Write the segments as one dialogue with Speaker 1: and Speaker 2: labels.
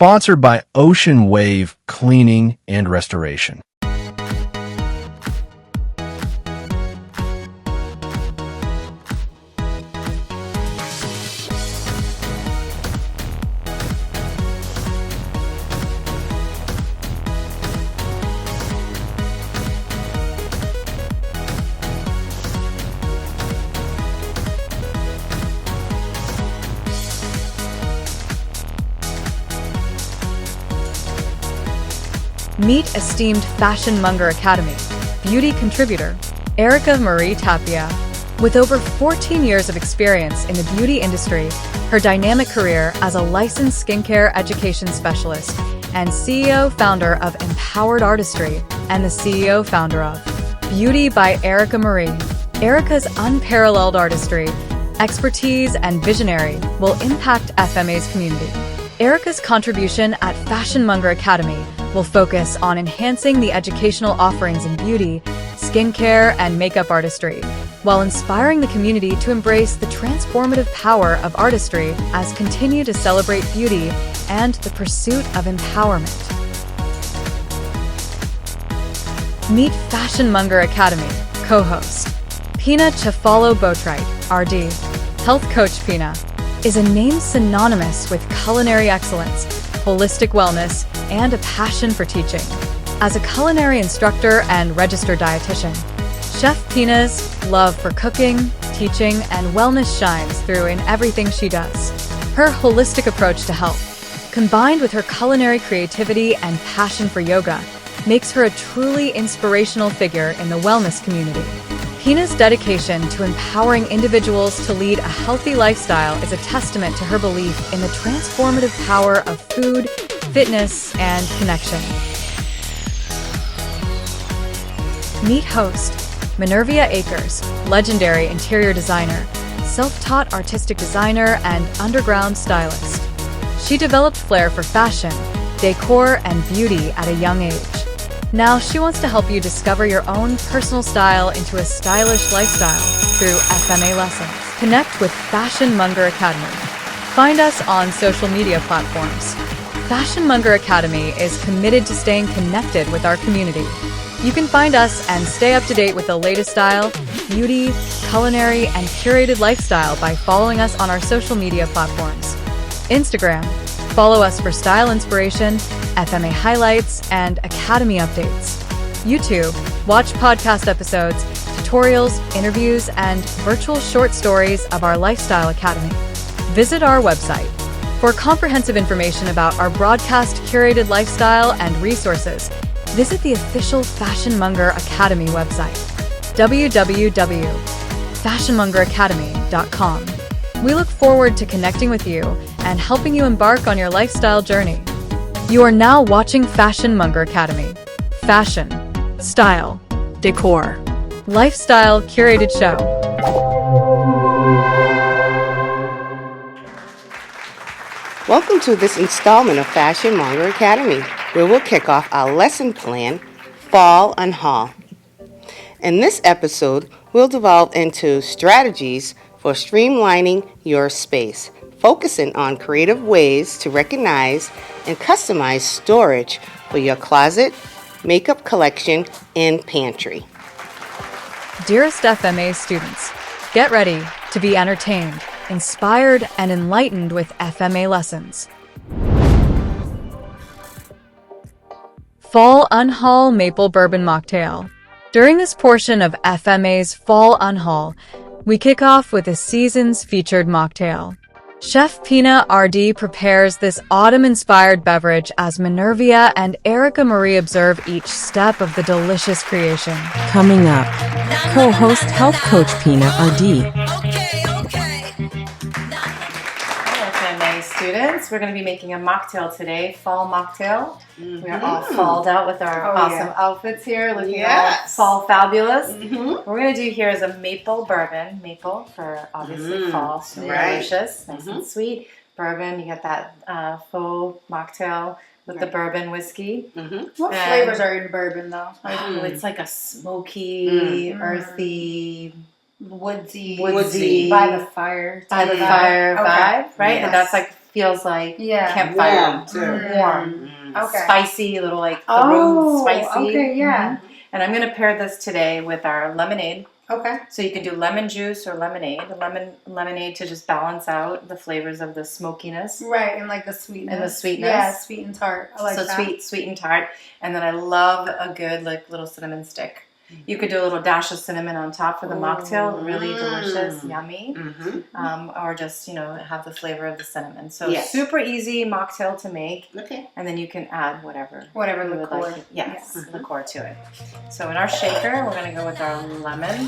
Speaker 1: Sponsored by Ocean Wave Cleaning and Restoration.
Speaker 2: Meet esteemed Fashion Monger Academy beauty contributor, Erika Marie Tapia. With over 14 years of experience in the beauty industry, her dynamic career as a licensed skincare education specialist and CEO-founder of Empowered Artistry and the CEO-founder of Beauty by Erika Marie. Erika's unparalleled artistry, expertise, and visionary will impact FMA's community. Erika's contribution at Fashion Monger Academy will focus on enhancing the educational offerings in beauty, skincare, and makeup artistry, while inspiring the community to embrace the transformative power of artistry as continue to celebrate beauty and the pursuit of empowerment. Meet Fashion Monger Academy co-host Pina Boatwright, RD. Health Coach Pina is a name synonymous with culinary excellence, holistic wellness, and a passion for teaching. As a culinary instructor and registered dietitian, Chef Pina's love for cooking, teaching, and wellness shines through in everything she does. Her holistic approach to health, combined with her culinary creativity and passion for yoga, makes her a truly inspirational figure in the wellness community. Pina's dedication to empowering individuals to lead a healthy lifestyle is a testament to her belief in the transformative power of food, fitness, and connection. Meet host Menervia Akers, legendary interior designer, self-taught artistic designer, and underground stylist. She developed flair for fashion, decor, and beauty at a young age. Now she wants to help you discover your own personal style into a stylish lifestyle through FMA lessons. Connect with Fashion Monger Academy. Find us on social media platforms. Fashion Monger Academy is committed to staying connected with our community. You can find us and stay up to date with the latest style, beauty, culinary, and curated lifestyle by following us on our social media platforms. Instagram, follow us for style inspiration, FMA highlights, and academy updates. YouTube, watch podcast episodes, tutorials, interviews, and virtual short stories of our Lifestyle Academy. Visit our website. For comprehensive information about our broadcast curated lifestyle and resources, visit the official Fashion Monger Academy website, www.fashionmongeracademy.com. We look forward to connecting with you and helping you embark on your lifestyle journey. You are now watching Fashion Monger Academy. Fashion, style, decor, lifestyle curated show.
Speaker 3: Welcome to this installment of Fashion Monger Academy, where we'll kick off our lesson plan, Fall Un-Haul. In this episode, we'll delve into strategies for streamlining your space, focusing on creative ways to recognize and customize storage for your closet, makeup collection, and pantry.
Speaker 2: Dearest FMA students, get ready to be entertained, inspired, and enlightened with FMA lessons. Fall Un-Haul Maple Bourbon Mocktail. During this portion of FMA's Fall Un-Haul, we kick off with the season's featured mocktail. Chef Pina RD prepares this autumn-inspired beverage as Menervia and Erika Marie observe each step of the delicious creation.
Speaker 4: Coming up, co-host Health Coach Pina RD.
Speaker 5: FMA students, we're going to be making a mocktail today, fall mocktail. We are all falled out with our awesome outfits here, looking all fall fabulous. What we're going to do here is a maple bourbon, maple for obviously fall, so delicious, nice and sweet. Bourbon, you get that faux mocktail with the bourbon whiskey.
Speaker 6: What flavors are in bourbon though?
Speaker 5: It's like a smoky, earthy, woodsy
Speaker 6: by the fire
Speaker 5: vibe, right?
Speaker 6: Yes.
Speaker 5: And that's like feels like
Speaker 6: Yeah.
Speaker 5: campfire.
Speaker 3: Warm, too.
Speaker 5: Warm.
Speaker 6: Okay.
Speaker 5: Spicy, a little like the room spicy.
Speaker 6: Okay, yeah.
Speaker 5: And I'm going to pair this today with our lemonade.
Speaker 6: Okay.
Speaker 5: So you can do lemon juice or lemonade. Lemonade to just balance out the flavors of the smokiness.
Speaker 6: Right, and like the sweetness.
Speaker 5: And the sweetness.
Speaker 6: Yeah, sweet and tart. I like
Speaker 5: so
Speaker 6: that.
Speaker 5: sweet and tart. And then I love a good like little cinnamon stick. You could do a little dash of cinnamon on top for the mocktail. Really delicious, yummy. Or just, have the flavor of the cinnamon. So super easy mocktail to make.
Speaker 3: Okay.
Speaker 5: And then you can add whatever
Speaker 6: Whatever
Speaker 5: you would
Speaker 6: liqueur.
Speaker 5: like. Yes, liqueur to it. So in our shaker, we're going to go with our lemon.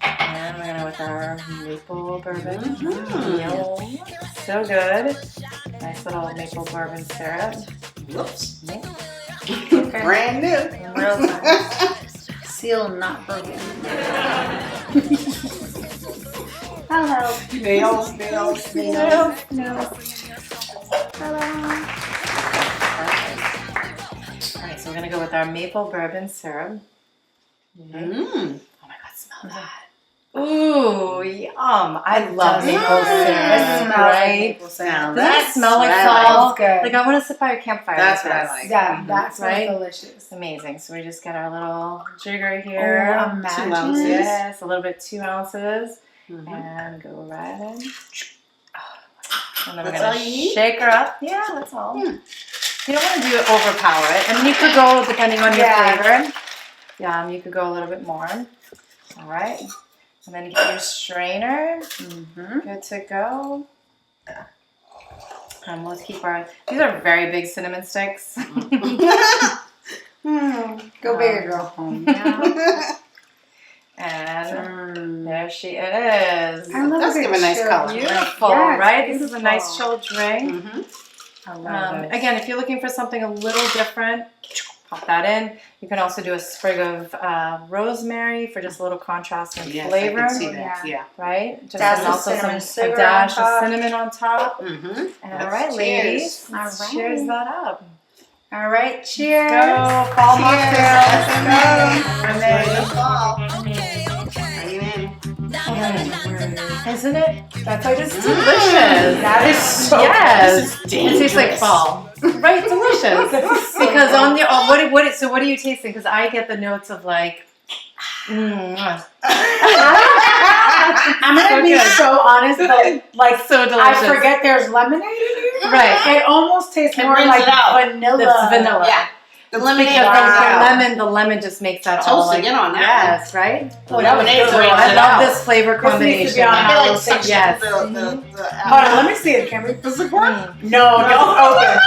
Speaker 5: And we're going to go with our maple bourbon. Yum. So good. Nice little maple bourbon syrup.
Speaker 3: Whoops.
Speaker 6: Okay.
Speaker 3: Brand new.
Speaker 5: Real nice.
Speaker 6: Seal not broken. I'll help.
Speaker 3: Nails.
Speaker 5: Alright, so we're going to go with our maple bourbon syrup. Oh my God, smell that. Ooh, yum. I love maple syrup. Right?
Speaker 3: Now
Speaker 5: Doesn't it smell like
Speaker 3: what I
Speaker 5: fall?
Speaker 6: That's good.
Speaker 5: Like I want to sit by a campfire.
Speaker 3: That's
Speaker 5: with
Speaker 3: what I
Speaker 5: this.
Speaker 3: like.
Speaker 6: Yeah, that's
Speaker 5: Right?
Speaker 6: delicious.
Speaker 5: Amazing. So we just get our little jigger here.
Speaker 6: Oh, imagine.
Speaker 3: 2 ounces.
Speaker 5: Yes, a little bit, 2 ounces. And go right in. And then we're
Speaker 3: That's all
Speaker 5: going
Speaker 3: you
Speaker 5: to
Speaker 3: need?
Speaker 5: shake her up. Yeah, that's all. You don't want to do it, overpower it. I mean, you could go, depending on your flavor. Yeah, you could go a little bit more. All right. And then you get your strainer. Good to go. And let's keep our, these are very big cinnamon sticks.
Speaker 6: Go big or go home. Yeah.
Speaker 5: And there she is.
Speaker 6: I love
Speaker 3: Does give a nice
Speaker 6: chill.
Speaker 3: color.
Speaker 5: Beautiful,
Speaker 6: Yeah, it's
Speaker 5: right? This is a
Speaker 6: beautiful.
Speaker 5: nice chilled drink.
Speaker 6: I love it.
Speaker 5: Again, if you're looking for something a little different, pop that in. You can also do a sprig of rosemary for just a little contrast and
Speaker 3: Yes,
Speaker 5: flavor.
Speaker 3: I can see that. Yeah.
Speaker 5: Right? Just
Speaker 6: Dash
Speaker 5: and
Speaker 6: of
Speaker 5: also
Speaker 6: cinnamon
Speaker 5: a
Speaker 6: sugar
Speaker 5: dash
Speaker 6: on
Speaker 5: of
Speaker 6: top.
Speaker 5: cinnamon on top.
Speaker 3: Mm-hmm.
Speaker 5: And all right, ladies, let's
Speaker 6: All right.
Speaker 5: cheers that up.
Speaker 6: All right, cheers.
Speaker 5: Go, fall mocktail.
Speaker 3: I'm ready to fall. Bring it in.
Speaker 5: Isn't it? That's like it's delicious.
Speaker 6: That is so
Speaker 5: yes.
Speaker 3: This is
Speaker 5: It tastes like fall. Right, delicious. Because on your what are you tasting? Because I get the notes of like.
Speaker 6: I'm gonna be so honest, but like
Speaker 5: So delicious.
Speaker 6: I forget there's lemonade in here.
Speaker 5: Right.
Speaker 6: It almost tastes
Speaker 3: It
Speaker 6: more
Speaker 3: brings
Speaker 6: like
Speaker 3: it out.
Speaker 6: vanilla.
Speaker 5: It's vanilla.
Speaker 3: Yeah. The lemonade
Speaker 5: Because the lemon just makes that all
Speaker 3: Toasting
Speaker 5: like
Speaker 3: in on that.
Speaker 5: yes, right?
Speaker 3: The lemonade
Speaker 5: So
Speaker 3: brings
Speaker 5: I
Speaker 3: it
Speaker 5: love
Speaker 3: out.
Speaker 5: this flavor
Speaker 6: This needs to be
Speaker 5: combination.
Speaker 6: on
Speaker 3: I feel
Speaker 6: our
Speaker 3: like suction.
Speaker 5: Yes.
Speaker 6: Hold on, let me see it. Can we put support? No, don't open.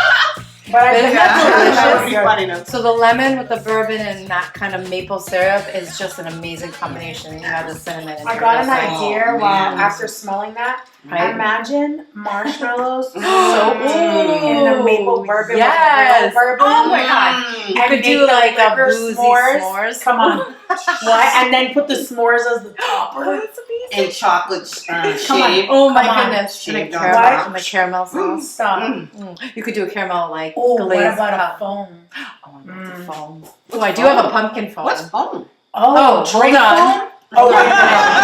Speaker 6: But I
Speaker 5: Isn't
Speaker 6: think
Speaker 5: that
Speaker 6: that's
Speaker 5: delicious?
Speaker 6: delicious.
Speaker 5: So the lemon with the bourbon and that kind of maple syrup is just an amazing combination. You have the cinnamon. In
Speaker 6: I
Speaker 5: there,
Speaker 6: got an
Speaker 5: just like-
Speaker 6: idea while after smelling that.
Speaker 5: Right?
Speaker 6: Imagine marshmallows
Speaker 5: So
Speaker 6: soaked in the maple bourbon
Speaker 5: yes.
Speaker 6: with real bourbon.
Speaker 5: Oh my God. You
Speaker 6: And
Speaker 5: could
Speaker 6: make
Speaker 5: do
Speaker 6: the
Speaker 5: like a
Speaker 6: liquor
Speaker 5: boozy s'mores.
Speaker 6: Come on. What? And then put the s'mores as the topper.
Speaker 5: That's amazing.
Speaker 3: And chocolate
Speaker 6: Come on.
Speaker 3: shaved.
Speaker 5: Oh my
Speaker 6: Come on.
Speaker 5: goodness. And a
Speaker 3: Shaved on
Speaker 5: caramel,
Speaker 3: top.
Speaker 5: and a caramel sauce.
Speaker 6: Stop.
Speaker 5: You could do a caramel like
Speaker 6: Oh, what
Speaker 5: glazed
Speaker 6: about
Speaker 5: cup.
Speaker 6: a foam?
Speaker 5: Oh, I love the foam. Oh, I do have a pumpkin foam.
Speaker 3: What's foam?
Speaker 5: Oh,
Speaker 6: drink
Speaker 5: hold on.
Speaker 6: foam? Oh, wait a minute.
Speaker 5: I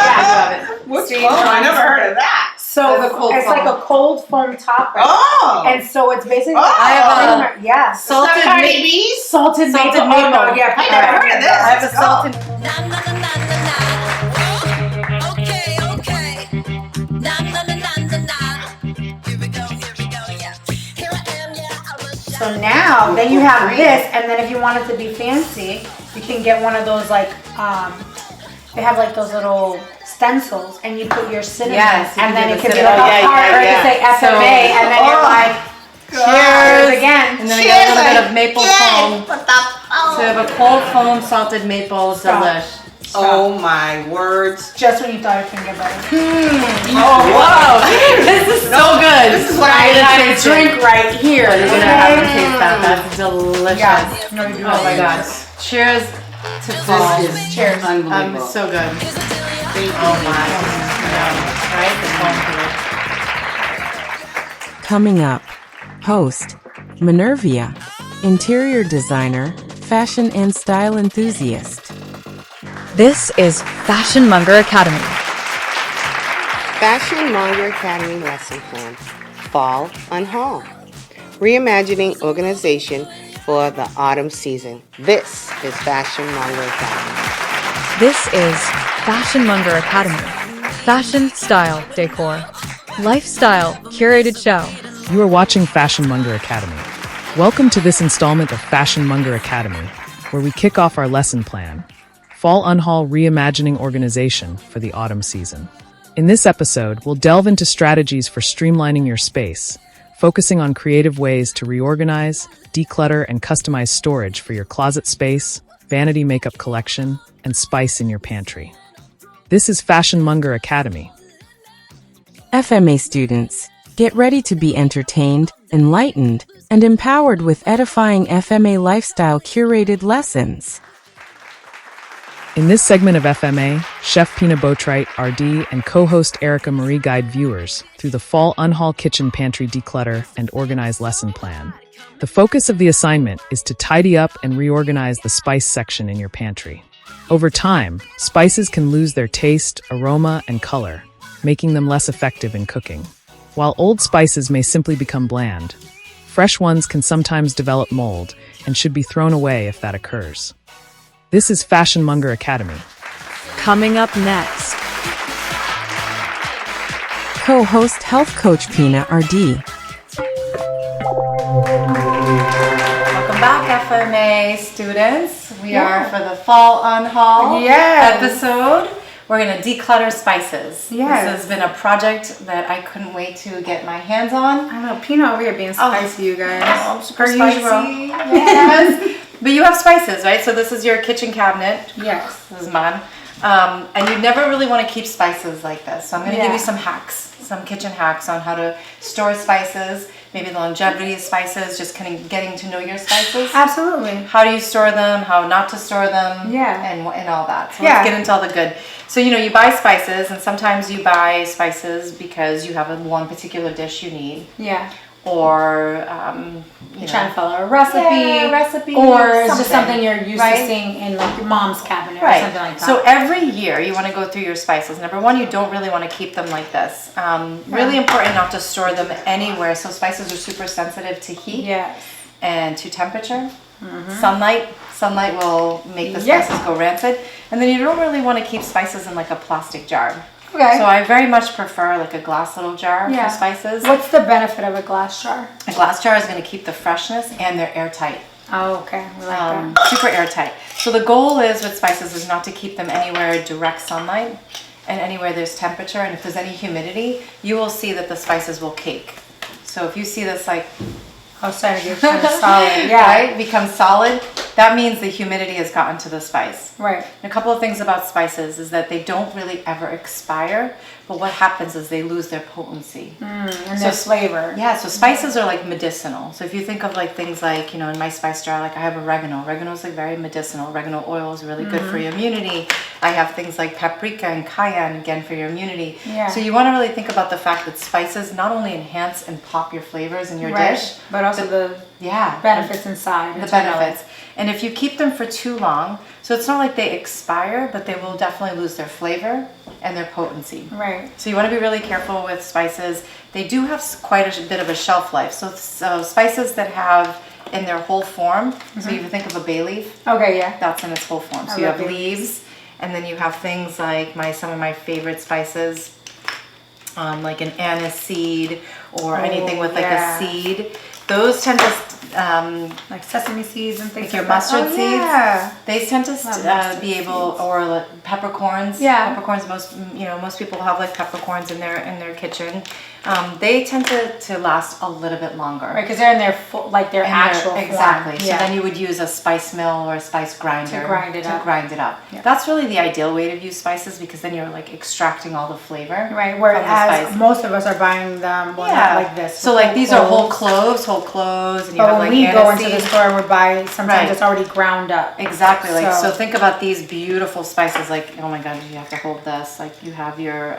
Speaker 6: Yeah.
Speaker 5: do have it.
Speaker 3: What's
Speaker 6: See,
Speaker 3: foam? I never heard of that.
Speaker 6: So
Speaker 5: That's cold
Speaker 6: it's
Speaker 5: foam.
Speaker 6: like a cold foam topper.
Speaker 3: Oh.
Speaker 6: And so it's basically
Speaker 3: Oh.
Speaker 5: I have a
Speaker 6: yes.
Speaker 5: salted
Speaker 3: Is that Cardi
Speaker 5: ma-
Speaker 3: B's?
Speaker 6: Salted maple.
Speaker 5: Salted
Speaker 6: Oh, no,
Speaker 5: maple.
Speaker 6: yeah.
Speaker 3: I never heard of this.
Speaker 5: I have a
Speaker 3: Let's go.
Speaker 5: salted.
Speaker 6: So now, then you have this, and then if you want it to be fancy, you can get one of those like, they have like those little stencils, and you put your cinnamon,
Speaker 5: Yes, you
Speaker 6: and
Speaker 5: can
Speaker 6: then
Speaker 5: do
Speaker 6: it
Speaker 5: the
Speaker 6: could be
Speaker 5: cinnamon.
Speaker 6: like a heart, or it could say
Speaker 5: So-
Speaker 6: FMA, and then you're like, cheers again.
Speaker 5: And then I get a little bit of maple foam.
Speaker 3: Put the
Speaker 5: So I have a cold foam salted maple
Speaker 6: Stop.
Speaker 5: delish.
Speaker 3: Oh my words.
Speaker 6: Just when you thought it couldn't get better.
Speaker 5: Oh, whoa. This is so good.
Speaker 3: This is what
Speaker 6: I
Speaker 3: I
Speaker 6: had a
Speaker 5: taste
Speaker 6: drink right here.
Speaker 5: You're gonna have to taste that. That's delicious.
Speaker 6: Yeah. No, you do
Speaker 5: Oh my
Speaker 6: like
Speaker 5: gosh.
Speaker 6: this.
Speaker 5: Cheers to fall.
Speaker 3: This is
Speaker 6: Cheers.
Speaker 3: unbelievable.
Speaker 5: So good.
Speaker 3: Thank you.
Speaker 5: Oh my. Yeah. Right? The foam to it.
Speaker 4: Coming up, host Menervia, interior designer, fashion and style enthusiast.
Speaker 2: This is Fashion Monger Academy.
Speaker 3: Fashion Monger Academy lesson plan, Fall Un-Haul. Reimagining Organization for the autumn season. This is Fashion Monger Academy.
Speaker 2: This is Fashion Monger Academy. Fashion, style, decor. Lifestyle, curated show.
Speaker 7: You are watching Fashion Monger Academy. Welcome to this installment of Fashion Monger Academy, where we kick off our lesson plan, Fall Un-Haul Reimagining Organization for the autumn season. In this episode, we'll delve into strategies for streamlining your space, focusing on creative ways to reorganize, declutter, and customize storage for your closet space, vanity makeup collection, and spice in your pantry. This is Fashion Monger Academy.
Speaker 4: FMA students, get ready to be entertained, enlightened, and empowered with edifying FMA lifestyle curated lessons.
Speaker 7: In this segment of FMA, Chef Pina RD and co-host Erika Marie guide viewers through the Fall Un-Haul kitchen pantry declutter and organize lesson plan. The focus of the assignment is to tidy up and reorganize the spice section in your pantry. Over time, spices can lose their taste, aroma, and color, making them less effective in cooking. While old spices may simply become bland, fresh ones can sometimes develop mold and should be thrown away if that occurs. This is Fashion Monger Academy.
Speaker 2: Coming up next.
Speaker 4: Co-host Health Coach Pina RD.
Speaker 5: Welcome back, FMA students. We are for the Fall Un-Haul episode. We're going to declutter spices.
Speaker 6: Yes.
Speaker 5: This has been a project that I couldn't wait to get my hands on.
Speaker 6: I know, Pina over here being spicy, you guys.
Speaker 5: I'm super
Speaker 6: Per
Speaker 5: spicy.
Speaker 6: usual.
Speaker 5: Yes. But you have spices, right? So this is your kitchen cabinet.
Speaker 6: Yes.
Speaker 5: This is mine. And you never really want to keep spices like this. So I'm going to give you some hacks, some kitchen hacks on how to store spices, maybe the longevity of spices, just kind of getting to know your spices.
Speaker 6: Absolutely.
Speaker 5: How do you store them, how not to store them, and all that. So let's get into all the good. So, you buy spices, and sometimes you buy spices because you have one particular dish you need.
Speaker 6: Yeah.
Speaker 5: Or,
Speaker 6: you're trying to follow a recipe.
Speaker 5: Yeah, recipe.
Speaker 6: Or it's just something you're used to seeing in like your mom's cabinet or something like that.
Speaker 5: So every year you want to go through your spices. Number one, you don't really want to keep them like this. Really important not to store them anywhere. So spices are super sensitive to heat and to temperature. Mm-hmm. Sunlight will make the spices go rancid. And then you don't really want to keep spices in like a plastic jar.
Speaker 6: Okay.
Speaker 5: So I very much prefer like a glass little jar for spices.
Speaker 6: What's the benefit of a glass jar?
Speaker 5: A glass jar is going to keep the freshness, and they're airtight.
Speaker 6: Oh, okay. We like that.
Speaker 5: Super airtight. So the goal is with spices is not to keep them anywhere direct sunlight and anywhere there's temperature. And if there's any humidity, you will see that the spices will cake. So if you see this like
Speaker 6: starting to get kind of solid.
Speaker 5: Right? Become solid. That means the humidity has gotten to the spice.
Speaker 6: Right.
Speaker 5: And a couple of things about spices is that they don't really ever expire, but what happens is they lose their potency.
Speaker 6: And their flavor.
Speaker 5: Yeah, so spices are like medicinal. So if you think of like things like, in my spice jar, like I have oregano. Oregano is like very medicinal. Oregano oil is really good for your immunity. I have things like paprika and cayenne, again, for your immunity.
Speaker 6: Yeah.
Speaker 5: So you want to really think about the fact that spices not only enhance and pop your flavors in your dish,
Speaker 6: but also the benefits inside.
Speaker 5: The benefits. And if you keep them for too long, so it's not like they expire, but they will definitely lose their flavor and their potency.
Speaker 6: Right.
Speaker 5: So you want to be really careful with spices. They do have quite a bit of a shelf life. So spices that have in their whole form, so you think of a bay leaf.
Speaker 6: Okay, yeah.
Speaker 5: That's in its whole form. So you have leaves, and then you have things like some of my favorite spices, like an anise seed or anything with like a seed. Those tend to
Speaker 6: like sesame seeds and things
Speaker 5: like your mustard seeds.
Speaker 6: Yeah.
Speaker 5: They tend to be able, or like peppercorns.
Speaker 6: Yeah.
Speaker 5: Peppercorns. Most people have like peppercorns in their kitchen. They tend to last a little bit longer.
Speaker 6: Right, because they're in their their actual form.
Speaker 5: Exactly. So then you would use a spice mill or a spice grinder
Speaker 6: to grind it up.
Speaker 5: Yeah. That's really the ideal way to use spices, because then you're like extracting all the flavor.
Speaker 6: Right. Whereas most of us are buying them like this.
Speaker 5: So like these are whole cloves, and you have
Speaker 6: when
Speaker 5: like
Speaker 6: we go into
Speaker 5: aniseed.
Speaker 6: the store and we buy, sometimes it's already ground up.
Speaker 5: Exactly. So think about these beautiful spices. Like, oh my God, you have to hold this. Like you have your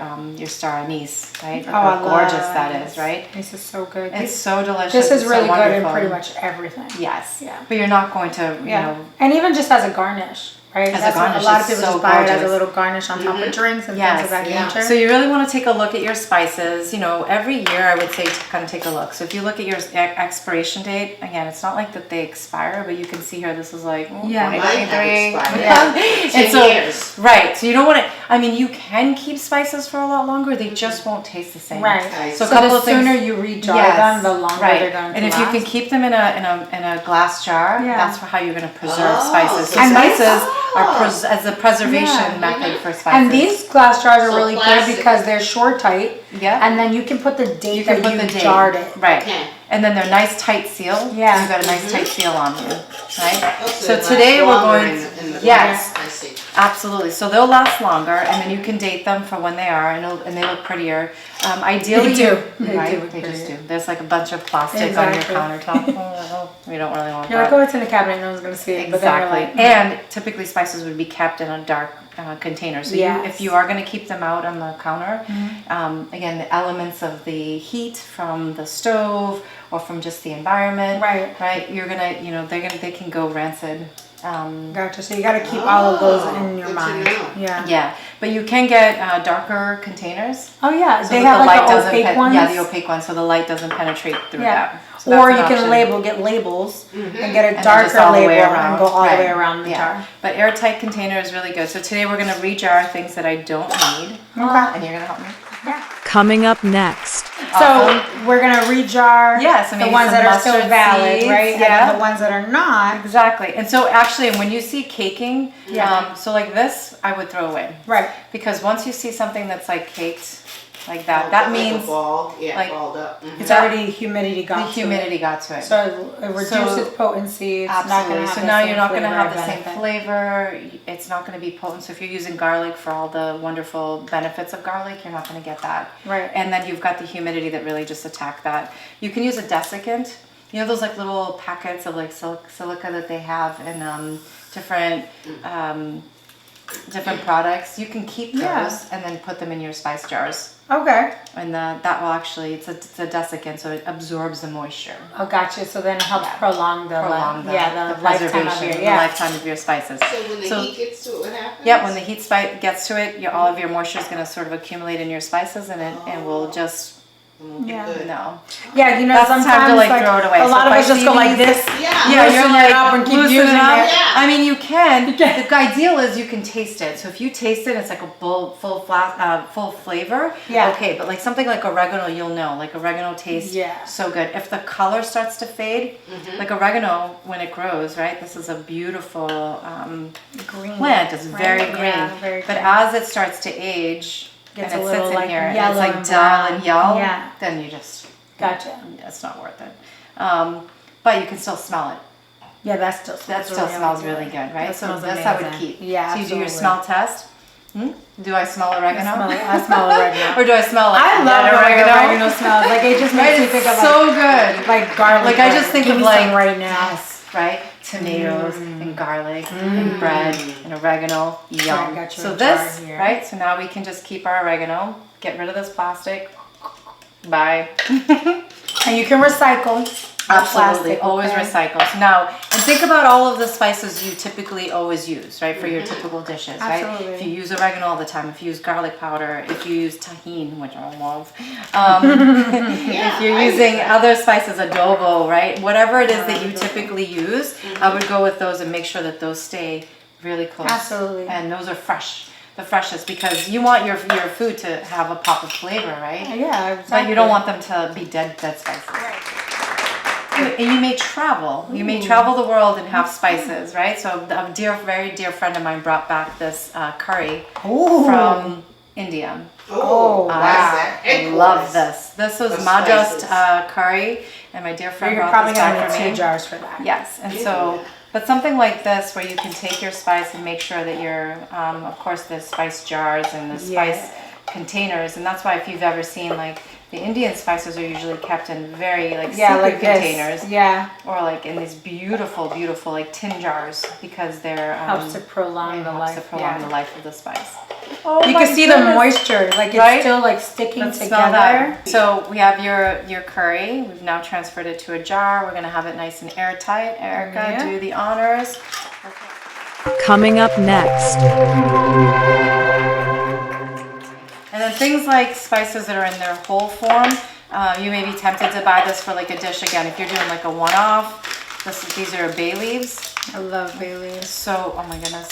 Speaker 5: star anise, right? Like how gorgeous that is, right?
Speaker 6: This is so good.
Speaker 5: It's so delicious.
Speaker 6: This is really
Speaker 5: so
Speaker 6: good in pretty much everything.
Speaker 5: Yes.
Speaker 6: Yeah.
Speaker 5: But you're not going to,
Speaker 6: and even just as a garnish. Right,
Speaker 5: as a garnish.
Speaker 6: A lot of
Speaker 5: It's
Speaker 6: people
Speaker 5: so
Speaker 6: just buy it as a
Speaker 5: gorgeous.
Speaker 6: little garnish on top of drinks and things of that nature.
Speaker 5: So you really want to take a look at your spices. You know, every year I would say to kind of take a look. So if you look at your expiration date, again, it's not like that they expire, but you can see here this is like 2023. And so,
Speaker 3: years.
Speaker 5: Right. So you don't want to. I mean, you can keep spices for a lot longer. They just won't taste the same.
Speaker 6: Right.
Speaker 5: So a
Speaker 6: So
Speaker 5: couple
Speaker 6: the
Speaker 5: of things.
Speaker 6: sooner you rejar them, the longer they're going to
Speaker 5: And if
Speaker 6: last.
Speaker 5: you can keep them in a glass jar, that's for how you're going to preserve spices. So
Speaker 6: And
Speaker 5: spices are as a preservation method for spices.
Speaker 6: And these glass jars are
Speaker 3: So
Speaker 6: really
Speaker 3: plastic.
Speaker 6: good because they're short tight.
Speaker 5: Yeah.
Speaker 6: And then you can put the date
Speaker 5: You can
Speaker 6: that
Speaker 5: put
Speaker 6: you
Speaker 5: the date.
Speaker 6: jarred it.
Speaker 5: Right.
Speaker 3: Okay.
Speaker 5: And then they're nice tight seal.
Speaker 6: Yeah.
Speaker 5: You've got a nice tight seal on you. Right?
Speaker 3: So
Speaker 5: Today we're going
Speaker 3: in the
Speaker 5: yes.
Speaker 3: glass. I see.
Speaker 5: Absolutely. So they'll last longer, and then you can date them for when they are, and they look prettier. Ideally,
Speaker 6: They do.
Speaker 5: They just do. There's like a bunch of plastic on your countertop. We don't really want
Speaker 6: You're like,
Speaker 5: that.
Speaker 6: oh, it's in the cabinet, no one's going to see it. But then you're
Speaker 5: Exactly.
Speaker 6: like,
Speaker 5: And typically spices would be kept in a dark container. So if you are going to keep them out on the counter, again, the elements of the heat from the stove or from just the environment, right? You're gonna, they can go rancid.
Speaker 6: Gotcha. So you got to keep all of those in your mind. Yeah.
Speaker 5: Yeah, but you can get darker containers.
Speaker 6: Oh yeah,
Speaker 5: So
Speaker 6: they
Speaker 5: that
Speaker 6: have like the
Speaker 5: doesn't
Speaker 6: opaque ones.
Speaker 5: Yeah, the opaque ones, so the light doesn't penetrate through that. So
Speaker 6: Or
Speaker 5: that's
Speaker 6: you
Speaker 5: an
Speaker 6: can
Speaker 5: option.
Speaker 6: get labels and get a
Speaker 5: And then just
Speaker 6: darker
Speaker 5: all the
Speaker 6: label
Speaker 5: way around.
Speaker 6: and go all the way
Speaker 5: Right.
Speaker 6: around the jar.
Speaker 5: But airtight container is really good. So today we're going to rejar things that I don't need.
Speaker 6: Okay.
Speaker 5: And you're going to help me.
Speaker 2: Coming up next.
Speaker 6: So we're gonna rejar
Speaker 5: Yes,
Speaker 6: the ones that are still valid, right?
Speaker 5: Yeah.
Speaker 6: And then the ones that are not.
Speaker 5: Exactly. And so actually when you see caking, so like this, I would throw away.
Speaker 6: Right.
Speaker 5: Because once you see something that's like caked like that, that means
Speaker 3: ball,
Speaker 5: like-
Speaker 3: balled up.
Speaker 6: It's already humidity got
Speaker 5: the
Speaker 6: to
Speaker 5: humidity
Speaker 6: it.
Speaker 5: got to it.
Speaker 6: So it reduces its potency. It's not
Speaker 5: Absolutely.
Speaker 6: gonna have
Speaker 5: So
Speaker 6: the
Speaker 5: now
Speaker 6: same
Speaker 5: you're not going to
Speaker 6: flavor
Speaker 5: have the same
Speaker 6: benefit.
Speaker 5: flavor. It's not going to be potent. So if you're using garlic for all the wonderful benefits of garlic, you're not going to get that.
Speaker 6: Right.
Speaker 5: And then you've got the humidity that really just attack that. You can use a desiccant. You know those like little packets of like silica that they have in different products. You can keep those and then put them in your spice jars.
Speaker 6: Okay.
Speaker 5: And that will actually, it's a desiccant, so it absorbs the moisture.
Speaker 6: Oh, gotcha. So then it helps prolong the
Speaker 5: Prolong the
Speaker 6: lifetime of
Speaker 5: preservation,
Speaker 6: your
Speaker 5: the lifetime of your spices.
Speaker 3: So when the heat gets to it, what happens?
Speaker 5: Yeah, when the heat gets to it, all of your moisture is going to sort of accumulate in your spices, and it will just
Speaker 3: Good.
Speaker 5: no.
Speaker 6: Yeah, you know,
Speaker 5: That's
Speaker 6: sometimes
Speaker 5: time to like throw it away.
Speaker 6: a lot
Speaker 5: So
Speaker 6: of
Speaker 5: by
Speaker 6: us just go like
Speaker 5: seeing
Speaker 6: this.
Speaker 3: Yeah.
Speaker 5: you're
Speaker 6: loosen
Speaker 5: like
Speaker 6: it up and keep
Speaker 5: loosen
Speaker 6: using
Speaker 5: it up.
Speaker 6: it.
Speaker 3: Yeah.
Speaker 5: I mean, you can. The ideal is you can taste it. So if you taste it, it's like a full flavor.
Speaker 6: Yeah.
Speaker 5: Okay, but like something like oregano, you'll know. Like oregano tastes so good. If the color starts to fade, like oregano when it grows, right? This is a beautiful
Speaker 6: Green
Speaker 5: plant. It's very green.
Speaker 6: Yeah, very
Speaker 5: but
Speaker 6: green.
Speaker 5: as it starts to age,
Speaker 6: Gets
Speaker 5: and
Speaker 6: a
Speaker 5: it
Speaker 6: little,
Speaker 5: sits in
Speaker 6: like,
Speaker 5: here, and
Speaker 6: yellow
Speaker 5: it's like
Speaker 6: and
Speaker 5: dull
Speaker 6: brown.
Speaker 5: and yellow.
Speaker 6: Yeah.
Speaker 5: Then you just.
Speaker 6: Gotcha.
Speaker 5: It's not worth it. But you can still smell it.
Speaker 6: Yeah, that still
Speaker 5: Smells really good, right?
Speaker 6: That
Speaker 5: So
Speaker 6: smells
Speaker 5: that's how it would
Speaker 6: amazing.
Speaker 5: keep.
Speaker 6: Yeah,
Speaker 5: So you do your
Speaker 6: absolutely.
Speaker 5: smell test. Do I smell oregano?
Speaker 6: I smell oregano.
Speaker 5: Or do I smell like
Speaker 6: I love oregano smells. Like it just makes me think of
Speaker 5: so good.
Speaker 6: like garlic.
Speaker 5: Like I just think
Speaker 6: Give
Speaker 5: of
Speaker 6: me
Speaker 5: like
Speaker 6: some right now.
Speaker 5: yes, right? Tomatoes and garlic and bread and oregano. Yum.
Speaker 6: got you
Speaker 5: So
Speaker 6: a jar
Speaker 5: this,
Speaker 6: here.
Speaker 5: right? So now we can just keep our oregano. Get rid of this plastic. Bye.
Speaker 6: And you can recycle.
Speaker 5: Absolutely,
Speaker 6: plastic,
Speaker 5: always
Speaker 6: okay?
Speaker 5: recycle. So now, and think about all of the spices you typically always use, right, for your typical dishes, right?
Speaker 6: Absolutely.
Speaker 5: If you use oregano all the time, if you use garlic powder, if you use tahini, which I love, if you're using other spices, adobo, right, whatever it is that you typically use, I would go with those and make sure that those stay really close.
Speaker 6: Absolutely.
Speaker 5: And those are fresh, the freshest, because you want your food to have a pop of flavor, right?
Speaker 6: Yeah, exactly.
Speaker 5: But you don't want them to be dead spices. And you may travel. You may travel the world and have spices, right? So a very dear friend of mine brought back this curry from India.
Speaker 3: Oh, wow.
Speaker 5: I love this. This was Madras curry, and my dear friend
Speaker 6: You're
Speaker 5: brought
Speaker 6: probably
Speaker 5: this
Speaker 6: gonna
Speaker 5: back for
Speaker 6: need
Speaker 5: me.
Speaker 6: 2 jars for that.
Speaker 5: Yes, and so, but something like this where you can take your spice and make sure that you're, of course, the spice jars and the spice containers, and that's why if you've ever seen like the Indian spices are usually kept in very like secret
Speaker 6: like
Speaker 5: containers,
Speaker 6: this.
Speaker 5: or like in these beautiful like tin jars because they're
Speaker 6: Helps to prolong the life.
Speaker 5: to prolong the life of the spice.
Speaker 6: You can see the moisture, like it's still like sticking
Speaker 5: Let's
Speaker 6: together.
Speaker 5: smell that. So we have your curry. We've now transferred it to a jar. We're gonna have it nice and airtight. Erica, do the honors.
Speaker 2: Coming up next.
Speaker 5: And then things like spices that are in their whole form, you may be tempted to buy this for like a dish. Again, if you're doing like a one-off, these are bay leaves.
Speaker 6: I love bay leaves.
Speaker 5: So, oh my goodness.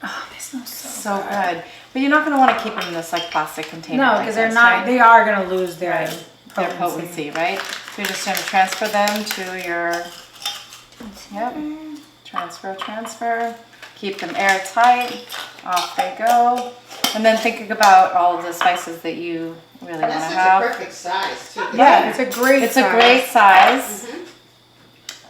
Speaker 6: Oh, they smell
Speaker 5: So good. But you're not going to want to keep them in this like plastic container.
Speaker 6: No, because they're not, they are going to lose their
Speaker 5: potency, right? So you're just going to transfer them to your, transfer. Keep them airtight. Off they go. And then thinking about all of the spices that you really want to have.
Speaker 3: That's a perfect size too.
Speaker 5: Yeah,
Speaker 6: it's a great size.
Speaker 5: a great size.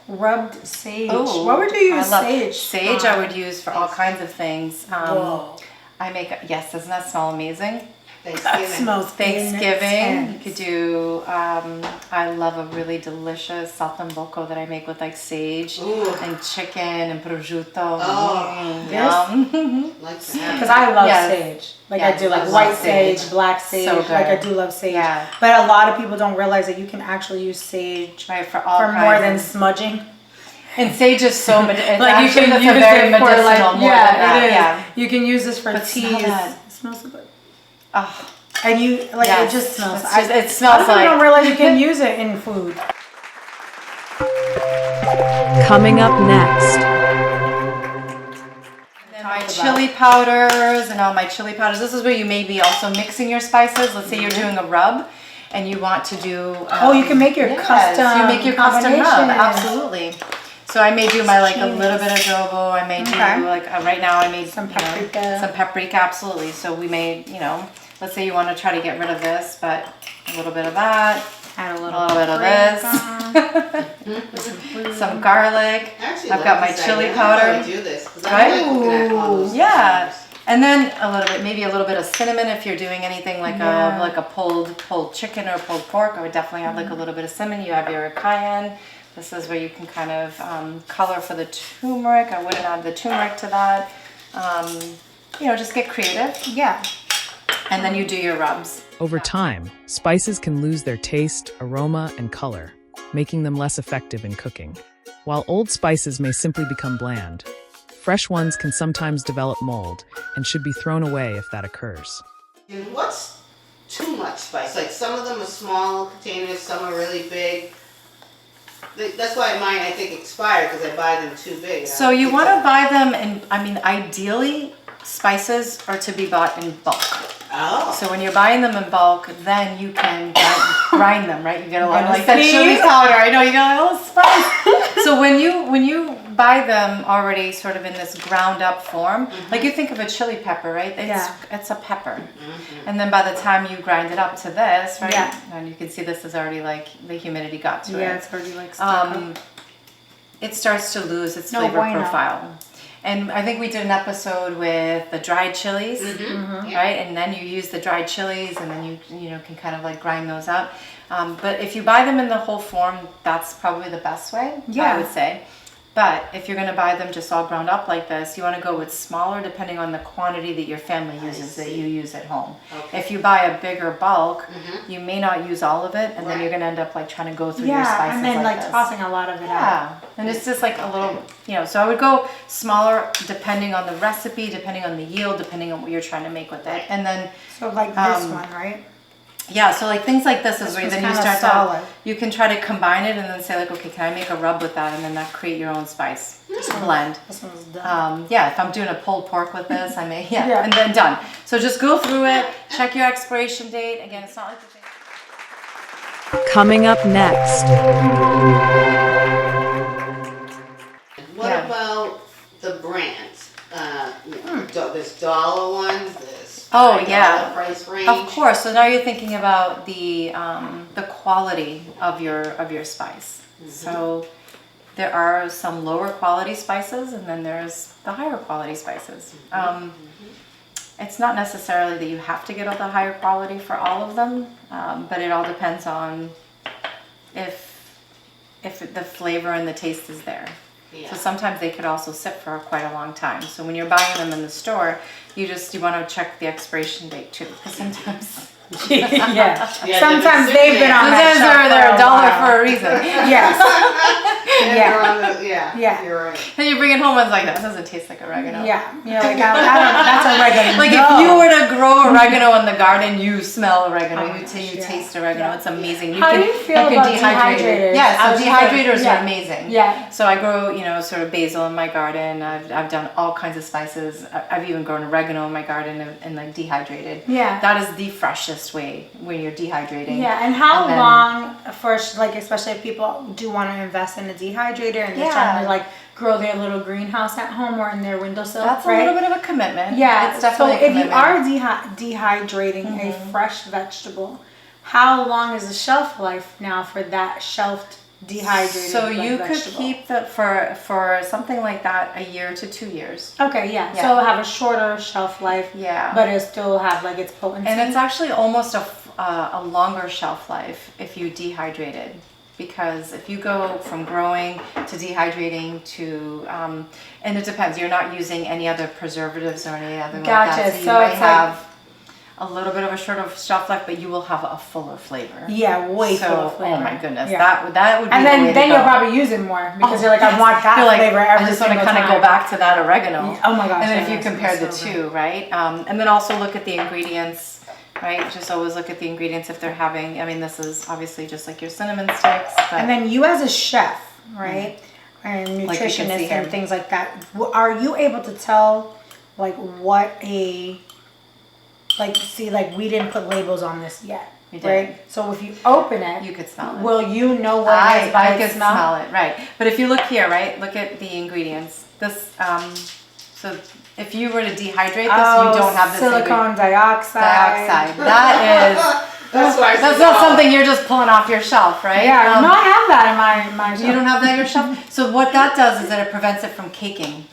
Speaker 6: Rubbed sage.
Speaker 5: Ooh,
Speaker 6: what would you use sage?
Speaker 5: Sage I would use for all kinds of things. I make, doesn't that smell amazing?
Speaker 6: That smells
Speaker 5: Thanksgiving. You could do, I love a really delicious saltimbocco that I make with like sage and chicken and prosciutto. Yum.
Speaker 6: Because I love sage. Like I do like white sage, black sage.
Speaker 5: So good.
Speaker 6: Like I do love sage.
Speaker 5: Yeah.
Speaker 6: But a lot of people don't realize that you can actually use sage
Speaker 5: for
Speaker 6: more than smudging.
Speaker 5: And sage is so medicinal.
Speaker 6: Like you can use
Speaker 5: very
Speaker 6: it for
Speaker 5: medicinal.
Speaker 6: like,
Speaker 5: It is.
Speaker 6: Yeah. You can use this for teas.
Speaker 5: It
Speaker 6: smells so good.
Speaker 5: Oh.
Speaker 6: And you like it just smells.
Speaker 5: It smells like.
Speaker 6: I don't realize you can use it in food.
Speaker 2: Coming up next.
Speaker 5: My chili powders and all my chili powders. This is where you may be also mixing your spices. Let's say you're doing a rub and you want to do.
Speaker 6: You can make your custom.
Speaker 5: You make your custom rub. Absolutely. So I may do my like a little bit of adobo. I may do like right now I made
Speaker 6: some paprika.
Speaker 5: Some paprika, absolutely. So we made, let's say you want to try to get rid of this, but a little bit of that. Add a little bit of this. Some garlic. I've got my chili powder.
Speaker 3: Do this,
Speaker 5: right? Yeah. And then maybe a little bit of cinnamon if you're doing anything like a pulled chicken or pulled pork. I would definitely add like a little bit of cinnamon. You have your cayenne. This is where you can kind of color for the turmeric. I wouldn't add the turmeric to that. Just get creative.
Speaker 6: Yeah.
Speaker 5: And then you do your rubs.
Speaker 7: Over time, spices can lose their taste, aroma, and color, making them less effective in cooking. While old spices may simply become bland, fresh ones can sometimes develop mold and should be thrown away if that occurs.
Speaker 3: And what's too much spice? Like some of them are small containers, some are really big. That's why mine, I think, expired because I buy them too big.
Speaker 5: So you want to buy them, and ideally, spices are to be bought in bulk.
Speaker 3: Oh.
Speaker 5: So when you're buying them in bulk, then you can grind them, right? You get a lot of like that chili powder. I know you got a little spice. So when you buy them already sort of in this ground up form, like you think of a chili pepper, right? It's a pepper. And then by the time you grind it up to this, right? Yeah. And you can see this is already like the humidity got to it.
Speaker 6: Yeah, it's already like stuck up.
Speaker 5: It starts to lose its flavor profile. And I think we did an episode with the dried chilies, right? And then you use the dried chilies, and then you can kind of like grind those up. But if you buy them in the whole form, that's probably the best way, I would say. But if you're going to buy them just all ground up like this, you want to go with smaller depending on the quantity that your family uses, that you use at home. Okay. If you buy a bigger bulk, you may not use all of it, and then you're going to end up like trying to go through your spices
Speaker 6: and then like
Speaker 5: this.
Speaker 6: tossing a lot of it out.
Speaker 5: And it's just like a little, so I would go smaller depending on the recipe, depending on the yield, depending on what you're trying to make with it. And then
Speaker 6: so like this one, right?
Speaker 5: Yeah, so like things like this is where then you start
Speaker 6: solid.
Speaker 5: You can try to combine it and then say like, okay, can I make a rub with that, and then that create your own spice blend.
Speaker 6: This one's done.
Speaker 5: If I'm doing a pulled pork with this, I may and then done. So just go through it, check your expiration date. Again, it's not like the thing.
Speaker 2: Coming up next.
Speaker 3: What about the brands? There's dollar ones. Price range.
Speaker 5: Of course. So now you're thinking about the quality of your spice. So there are some lower quality spices, and then there's the higher quality spices. It's not necessarily that you have to get all the higher quality for all of them, but it all depends on if the flavor and the taste is there. Yeah. So sometimes they could also sit for quite a long time. So when you're buying them in the store, you want to check the expiration date too, because sometimes
Speaker 6: sometimes they've been on that shelf
Speaker 5: they're $1 for a reason.
Speaker 6: Yes. Yeah.
Speaker 3: You're right.
Speaker 5: And you bring it home and it's like, that doesn't taste like oregano.
Speaker 6: Yeah. You're like, that's oregano.
Speaker 5: Like if you were to grow oregano in the garden, you smell oregano. You taste oregano. It's amazing.
Speaker 6: How do you feel about dehydrators?
Speaker 5: Yeah, so dehydrators are amazing.
Speaker 6: Yeah.
Speaker 5: So I grow, sort of basil in my garden. I've done all kinds of spices. I've even grown oregano in my garden and like dehydrated.
Speaker 6: Yeah.
Speaker 5: That is the freshest way when you're dehydrating.
Speaker 6: Yeah, and how long first, like especially if people do want to invest in a dehydrator and they're trying to like grow their little greenhouse at home or in their windowsill.
Speaker 5: That's a little bit of a commitment.
Speaker 6: Yeah,
Speaker 5: it's definitely
Speaker 6: so
Speaker 5: a commitment.
Speaker 6: if you are dehydrating a fresh vegetable, how long is the shelf life now for that shelved dehydrated
Speaker 5: So you could
Speaker 6: vegetable?
Speaker 5: keep that for something like that a year to 2 years.
Speaker 6: Okay, yeah. So it'll have a shorter shelf life.
Speaker 5: Yeah.
Speaker 6: But it'll still have like its potency.
Speaker 5: And it's actually almost a longer shelf life if you dehydrate it. Because if you go from growing to dehydrating to, and it depends, you're not using any other preservatives or anything like that. So you might have a little bit of a shorter shelf life, but you will have a fuller flavor.
Speaker 6: Yeah, way fuller flavor.
Speaker 5: Oh my goodness,
Speaker 6: Yeah.
Speaker 5: that would be
Speaker 6: and
Speaker 5: the way to
Speaker 6: then
Speaker 5: go.
Speaker 6: you'll probably use it more because you're like, I want that flavor every
Speaker 5: I just want to
Speaker 6: single
Speaker 5: kind of
Speaker 6: time.
Speaker 5: go back to that oregano.
Speaker 6: Oh my gosh.
Speaker 5: And then if you
Speaker 6: yes,
Speaker 5: compare the
Speaker 6: so
Speaker 5: two, right? And then also look at the ingredients. Right, just always look at the ingredients if they're having. I mean, this is obviously just like your cinnamon sticks. But
Speaker 6: And then you as a chef, right, and
Speaker 5: Like you can see
Speaker 6: nutritionist
Speaker 5: here.
Speaker 6: and things like that, are you able to tell like what we didn't put labels on this yet,
Speaker 5: We
Speaker 6: right?
Speaker 5: didn't.
Speaker 6: So if you open it,
Speaker 5: you could smell it.
Speaker 6: will you know what it is by
Speaker 5: I
Speaker 6: its
Speaker 5: could smell it, right? But if you look here, right, look at the ingredients. This, so if you were to dehydrate this, you don't have this
Speaker 6: silicone dioxide.
Speaker 5: That is. That's not something you're just pulling off your shelf, right?
Speaker 6: Yeah, no, I have that in my shelf.
Speaker 5: You don't have that in your shelf. So what that does is that it prevents it from caking.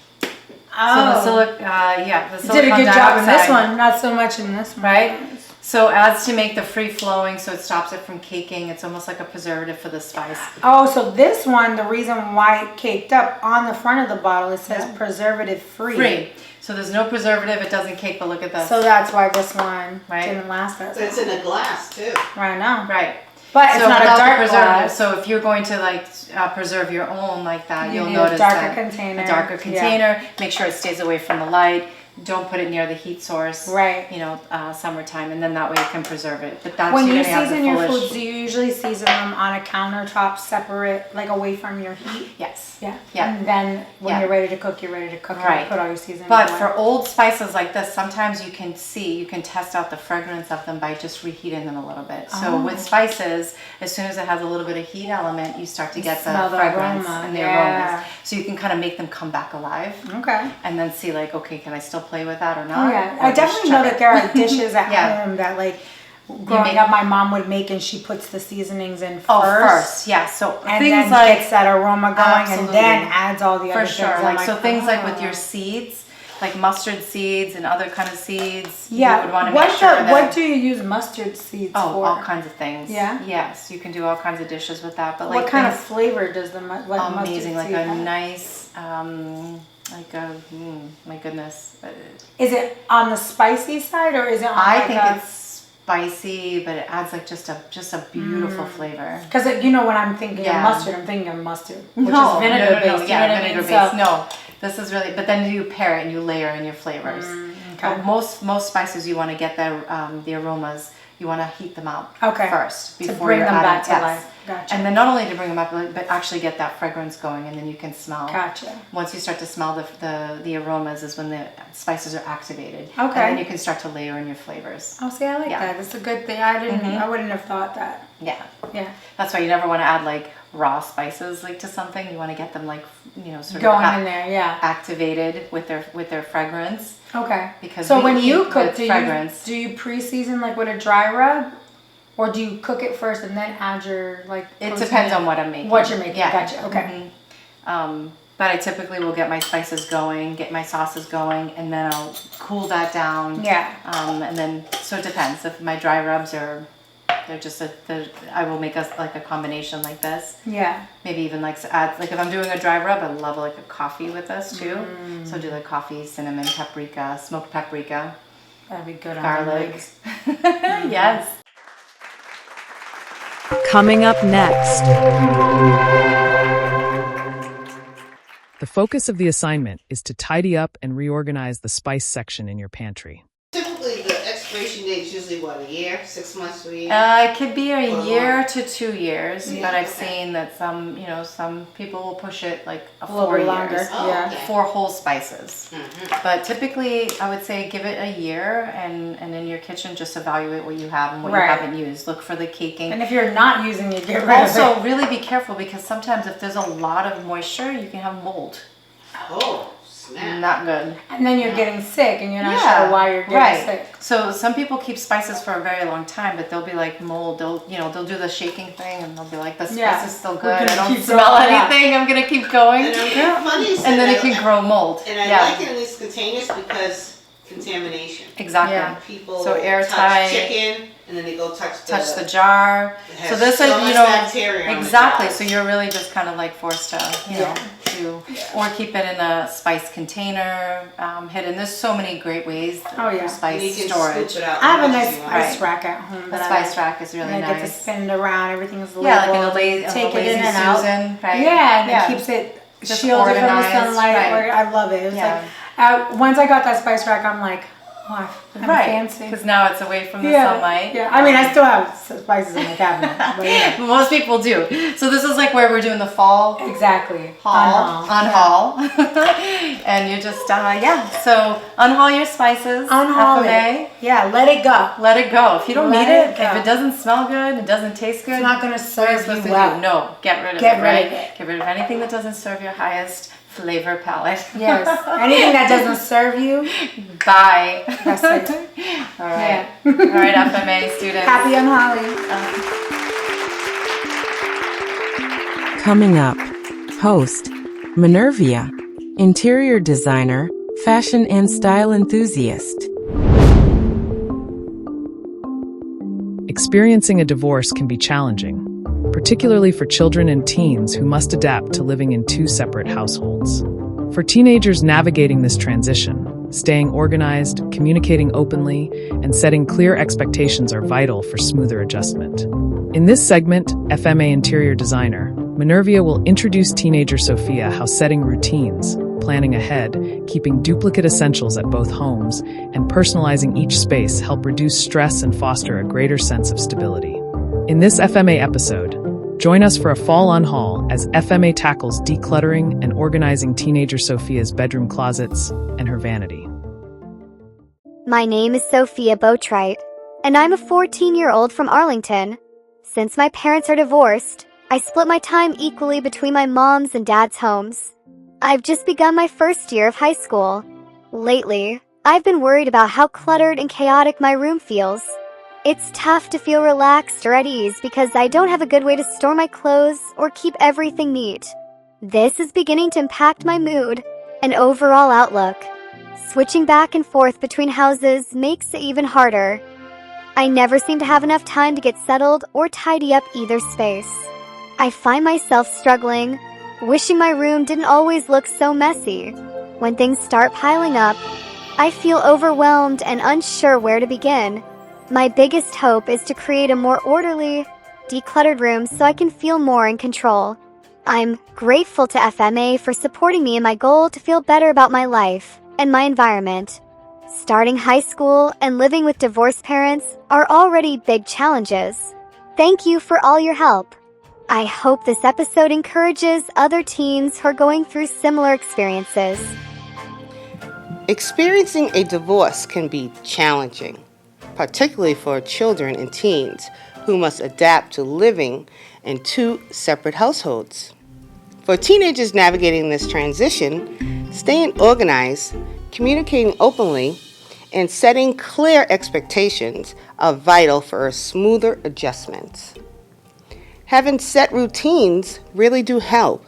Speaker 6: Oh.
Speaker 5: So the silicone
Speaker 6: did a good job in this
Speaker 5: dioxide,
Speaker 6: one, not so much in this one.
Speaker 5: right? So adds to make the free flowing, so it stops it from caking. It's almost like a preservative for the spice.
Speaker 6: Oh, so this one, the reason why it caked up on the front of the bottle, it says preservative free.
Speaker 5: Free. So there's no preservative. It doesn't cake. But look at this.
Speaker 6: So that's why this one
Speaker 5: Right.
Speaker 6: didn't last that long.
Speaker 3: It's in a glass too.
Speaker 6: Right now.
Speaker 5: right.
Speaker 6: But it's
Speaker 5: So
Speaker 6: not a
Speaker 5: without the
Speaker 6: dark
Speaker 5: preservative.
Speaker 6: glass.
Speaker 5: So if you're going to like preserve your own like that,
Speaker 6: You
Speaker 5: you'll
Speaker 6: need a
Speaker 5: notice
Speaker 6: darker
Speaker 5: that
Speaker 6: container.
Speaker 5: a darker
Speaker 6: Yeah.
Speaker 5: container. Make sure it stays away from the light. Don't put it near the heat source.
Speaker 6: Right.
Speaker 5: Summertime, and then that way it can preserve it. But that's
Speaker 6: When
Speaker 5: you're
Speaker 6: you
Speaker 5: gonna have the
Speaker 6: season your
Speaker 5: fullish-
Speaker 6: foods, do you usually season them on a countertop separate, like away from your heat?
Speaker 5: Yes.
Speaker 6: Yeah.
Speaker 5: Yeah.
Speaker 6: And then when
Speaker 5: Yeah.
Speaker 6: you're ready to cook, you're ready to cook.
Speaker 5: Right.
Speaker 6: And put all your seasonings
Speaker 5: But
Speaker 6: away.
Speaker 5: for old spices like this, sometimes you can test out the fragrance of them by just reheating them a little bit. So with spices, as soon as it has a little bit of heat element, you start to get the
Speaker 6: smell the
Speaker 5: fragrance
Speaker 6: aroma.
Speaker 5: and the
Speaker 6: Yeah.
Speaker 5: aromas. So you can kind of make them come back alive.
Speaker 6: Okay.
Speaker 5: And then see like, okay, can I still play with that or not?
Speaker 6: Oh yeah,
Speaker 5: Or
Speaker 6: I
Speaker 5: just
Speaker 6: definitely know
Speaker 5: check
Speaker 6: that
Speaker 5: it.
Speaker 6: there are dishes at
Speaker 5: Yeah.
Speaker 6: home that like growing up my mom would make and she puts the seasonings in first.
Speaker 5: Oh, first, yeah. So
Speaker 6: And
Speaker 5: things
Speaker 6: then
Speaker 5: like
Speaker 6: gets that aroma going and then
Speaker 5: Absolutely.
Speaker 6: adds all the
Speaker 5: for
Speaker 6: other
Speaker 5: sure,
Speaker 6: things.
Speaker 5: like
Speaker 6: I'm
Speaker 5: so things like with
Speaker 6: oh.
Speaker 5: your seeds, like mustard seeds and other kind of seeds.
Speaker 6: Yeah,
Speaker 5: you would want to
Speaker 6: what
Speaker 5: make sure that.
Speaker 6: what do you use mustard seeds
Speaker 5: Oh,
Speaker 6: for?
Speaker 5: all kinds of things.
Speaker 6: Yeah?
Speaker 5: Yes, you can do all kinds of dishes with that. But like
Speaker 6: What kind of
Speaker 5: things
Speaker 6: flavor does the
Speaker 5: amazing,
Speaker 6: mustard
Speaker 5: like
Speaker 6: seed
Speaker 5: a
Speaker 6: have?
Speaker 5: nice, my goodness.
Speaker 6: Is it on the spicy side or is it on
Speaker 5: I
Speaker 6: like
Speaker 5: think
Speaker 6: a,
Speaker 5: it's spicy, but it adds like just a beautiful flavor.
Speaker 6: because when I'm thinking
Speaker 5: Yeah.
Speaker 6: of mustard, I'm thinking of mustard, which
Speaker 5: No,
Speaker 6: is vinegar based. You
Speaker 5: Yeah,
Speaker 6: know what I
Speaker 5: vinegar
Speaker 6: mean?
Speaker 5: based.
Speaker 6: So-
Speaker 5: No, this is really. But then you pair it and you layer in your flavors.
Speaker 6: okay.
Speaker 5: But most spices you want to get the aromas. You want to heat them up
Speaker 6: Okay.
Speaker 5: first
Speaker 6: To
Speaker 5: before
Speaker 6: bring
Speaker 5: you're
Speaker 6: them
Speaker 5: adding,
Speaker 6: back to
Speaker 5: yes.
Speaker 6: life. Gotcha.
Speaker 5: And then not only to bring them up, but actually get that fragrance going, and then you can smell.
Speaker 6: Gotcha.
Speaker 5: Once you start to smell the aromas, is when the spices are activated.
Speaker 6: Okay.
Speaker 5: And then you can start to layer in your flavors.
Speaker 6: Oh, see, I like
Speaker 5: Yeah.
Speaker 6: that. That's a good thing. I wouldn't have thought that.
Speaker 5: Yeah.
Speaker 6: Yeah.
Speaker 5: That's why you never want to add like raw spices like to something. You want to get them like sort
Speaker 6: Going
Speaker 5: of
Speaker 6: in there, yeah.
Speaker 5: activated with their fragrance.
Speaker 6: Okay.
Speaker 5: Because
Speaker 6: so
Speaker 5: we
Speaker 6: when you
Speaker 5: eat
Speaker 6: cook,
Speaker 5: with
Speaker 6: do
Speaker 5: fragrance.
Speaker 6: you pre-season like with a dry rub, or do you cook it first and then add your like?
Speaker 5: It
Speaker 6: protein
Speaker 5: depends
Speaker 6: in?
Speaker 5: on what I'm making.
Speaker 6: What you're making.
Speaker 5: Yeah.
Speaker 6: Gotcha. Okay.
Speaker 5: But I typically will get my spices going, get my sauces going, and then I'll cool that down.
Speaker 6: Yeah.
Speaker 5: And then so it depends. If my dry rubs are, they're just I will make a combination like this.
Speaker 6: Yeah.
Speaker 5: Maybe even like add like if I'm doing a dry rub, I love like a coffee with this too. So I'll do like coffee, cinnamon, paprika, smoked paprika,
Speaker 6: That'd be good.
Speaker 5: garlic.
Speaker 6: On
Speaker 5: Yes.
Speaker 2: Coming up next.
Speaker 7: The focus of the assignment is to tidy up and reorganize the spice section in your pantry.
Speaker 3: Typically, the expiration date is usually what, a year, 6 months to a year?
Speaker 5: It could be a
Speaker 3: Or
Speaker 5: year
Speaker 3: longer.
Speaker 5: to 2 years,
Speaker 3: Yeah,
Speaker 5: but I've
Speaker 3: okay.
Speaker 5: seen that some people will push it like
Speaker 6: A little
Speaker 5: 4
Speaker 6: bit
Speaker 5: years.
Speaker 6: longer.
Speaker 3: Oh,
Speaker 6: Yeah.
Speaker 3: okay.
Speaker 5: 4 whole spices.
Speaker 3: Mhm.
Speaker 5: But typically, I would say give it a year, and in your kitchen, just evaluate what you have and what
Speaker 6: Right.
Speaker 5: you haven't used. Look for the caking.
Speaker 6: And if you're not using it, get rid of
Speaker 5: Also,
Speaker 6: it.
Speaker 5: really be careful because sometimes if there's a lot of moisture, you can have mold.
Speaker 3: Oh, snap.
Speaker 5: Not good.
Speaker 6: And then you're getting sick and you're not sure why you're getting
Speaker 5: right.
Speaker 6: sick.
Speaker 5: So some people keep spices for a very long time, but they'll be like mold. They'll do the shaking thing, and they'll be like, the spice
Speaker 6: Yeah.
Speaker 5: is still
Speaker 6: We're
Speaker 5: good.
Speaker 6: gonna
Speaker 5: I don't
Speaker 6: keep
Speaker 5: smell
Speaker 6: going, yeah.
Speaker 5: anything. I'm gonna keep going.
Speaker 3: And funny you said
Speaker 5: And then
Speaker 3: that.
Speaker 5: it can grow mold.
Speaker 3: And I
Speaker 5: yeah.
Speaker 3: like it in these containers because contamination.
Speaker 5: Exactly.
Speaker 6: Yeah.
Speaker 3: People
Speaker 5: So
Speaker 3: touch
Speaker 5: airtight.
Speaker 3: chicken and then they go touch
Speaker 5: Touch the jar.
Speaker 3: It has
Speaker 5: So this
Speaker 3: so
Speaker 5: is,
Speaker 3: much
Speaker 5: you know,
Speaker 3: bacteria on the
Speaker 5: exactly.
Speaker 3: jars.
Speaker 5: So you're really just kind of like forced to, you know, or keep it in a spice container, hidden. There's so many great ways
Speaker 6: Oh, yeah.
Speaker 5: for spice
Speaker 3: And you can
Speaker 5: storage.
Speaker 3: scoop it out
Speaker 6: I have a
Speaker 3: as much
Speaker 6: nice
Speaker 3: as you want.
Speaker 6: spice
Speaker 5: Right.
Speaker 6: rack at home.
Speaker 5: A
Speaker 6: that I
Speaker 5: spice
Speaker 6: like.
Speaker 5: rack is really
Speaker 6: And I get to
Speaker 5: nice.
Speaker 6: spin it around. Everything's labeled.
Speaker 5: Yeah, like in a lazy,
Speaker 6: take it
Speaker 5: lazy
Speaker 6: in and out.
Speaker 5: Susan, right?
Speaker 6: Yeah, and it keeps it
Speaker 5: Just
Speaker 6: shielded from the
Speaker 5: organized,
Speaker 6: sunlight.
Speaker 5: right.
Speaker 6: I love it. It's
Speaker 5: Yeah.
Speaker 6: like once I got that spice rack, I'm like, oh, I'm
Speaker 5: Right,
Speaker 6: fancy.
Speaker 5: because now it's away from the
Speaker 6: Yeah,
Speaker 5: sunlight.
Speaker 6: yeah. I mean, I still have spices in my cabinet. But yeah.
Speaker 5: But most people do. So this is like where we're doing the fall
Speaker 6: Exactly.
Speaker 5: haul, unhaul, and you just So unhaul your spices.
Speaker 6: Unhaul
Speaker 5: FMA.
Speaker 6: it. Yeah, let it go.
Speaker 5: Let it go. If you don't
Speaker 6: Let
Speaker 5: need it,
Speaker 6: it go.
Speaker 5: if it doesn't smell good, it doesn't taste good,
Speaker 6: It's not gonna
Speaker 5: what are you
Speaker 6: serve
Speaker 5: supposed
Speaker 6: you
Speaker 5: to
Speaker 6: well.
Speaker 5: do? No, get rid of
Speaker 6: Get
Speaker 5: it.
Speaker 6: rid
Speaker 5: Right?
Speaker 6: of it.
Speaker 5: Get rid of anything that doesn't serve your highest flavor palette.
Speaker 6: Yes. Anything that doesn't serve you,
Speaker 5: Bye.
Speaker 6: that's it.
Speaker 5: All right.
Speaker 6: Yeah.
Speaker 5: All right, FMA students.
Speaker 6: Happy unhauling.
Speaker 4: Coming up, host Menervia, interior designer, fashion and style enthusiast.
Speaker 7: Experiencing a divorce can be challenging, particularly for children and teens who must adapt to living in 2 separate households. For teenagers navigating this transition, staying organized, communicating openly, and setting clear expectations are vital for smoother adjustment. In this segment, FMA interior designer, Menervia will introduce teenager Sophia how setting routines, planning ahead, keeping duplicate essentials at both homes, and personalizing each space help reduce stress and foster a greater sense of stability. In this FMA episode, join us for a fall unhaul as FMA tackles decluttering and organizing teenager Sophia's bedroom closets and her vanity.
Speaker 8: My name is Sophia Boatwright, and I'm a 14-year-old from Arlington. Since my parents are divorced, I split my time equally between my mom's and dad's homes. I've just begun my first year of high school. Lately, I've been worried about how cluttered and chaotic my room feels. It's tough to feel relaxed or at ease because I don't have a good way to store my clothes or keep everything neat. This is beginning to impact my mood and overall outlook. Switching back and forth between houses makes it even harder. I never seem to have enough time to get settled or tidy up either space. I find myself struggling, wishing my room didn't always look so messy. When things start piling up, I feel overwhelmed and unsure where to begin. My biggest hope is to create a more orderly, decluttered room so I can feel more in control. I'm grateful to FMA for supporting me in my goal to feel better about my life and my environment. Starting high school and living with divorced parents are already big challenges. Thank you for all your help. I hope this episode encourages other teens who are going through similar experiences.
Speaker 3: Experiencing a divorce can be challenging, particularly for children and teens who must adapt to living in 2 separate households. For teenagers navigating this transition, staying organized, communicating openly, and setting clear expectations are vital for a smoother adjustment. Having set routines really do help.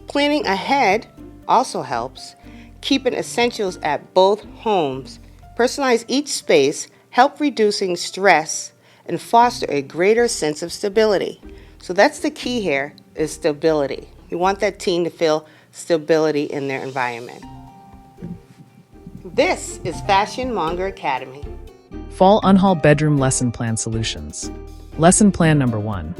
Speaker 3: Planning ahead also helps. Keeping essentials at both homes, personalize each space, help reducing stress, and foster a greater sense of stability. So that's the key here, is stability. You want that teen to feel stability in their environment. This is Fashion Monger Academy.
Speaker 7: Fall Unhaul Bedroom Lesson Plan Solutions. Lesson Plan number 1.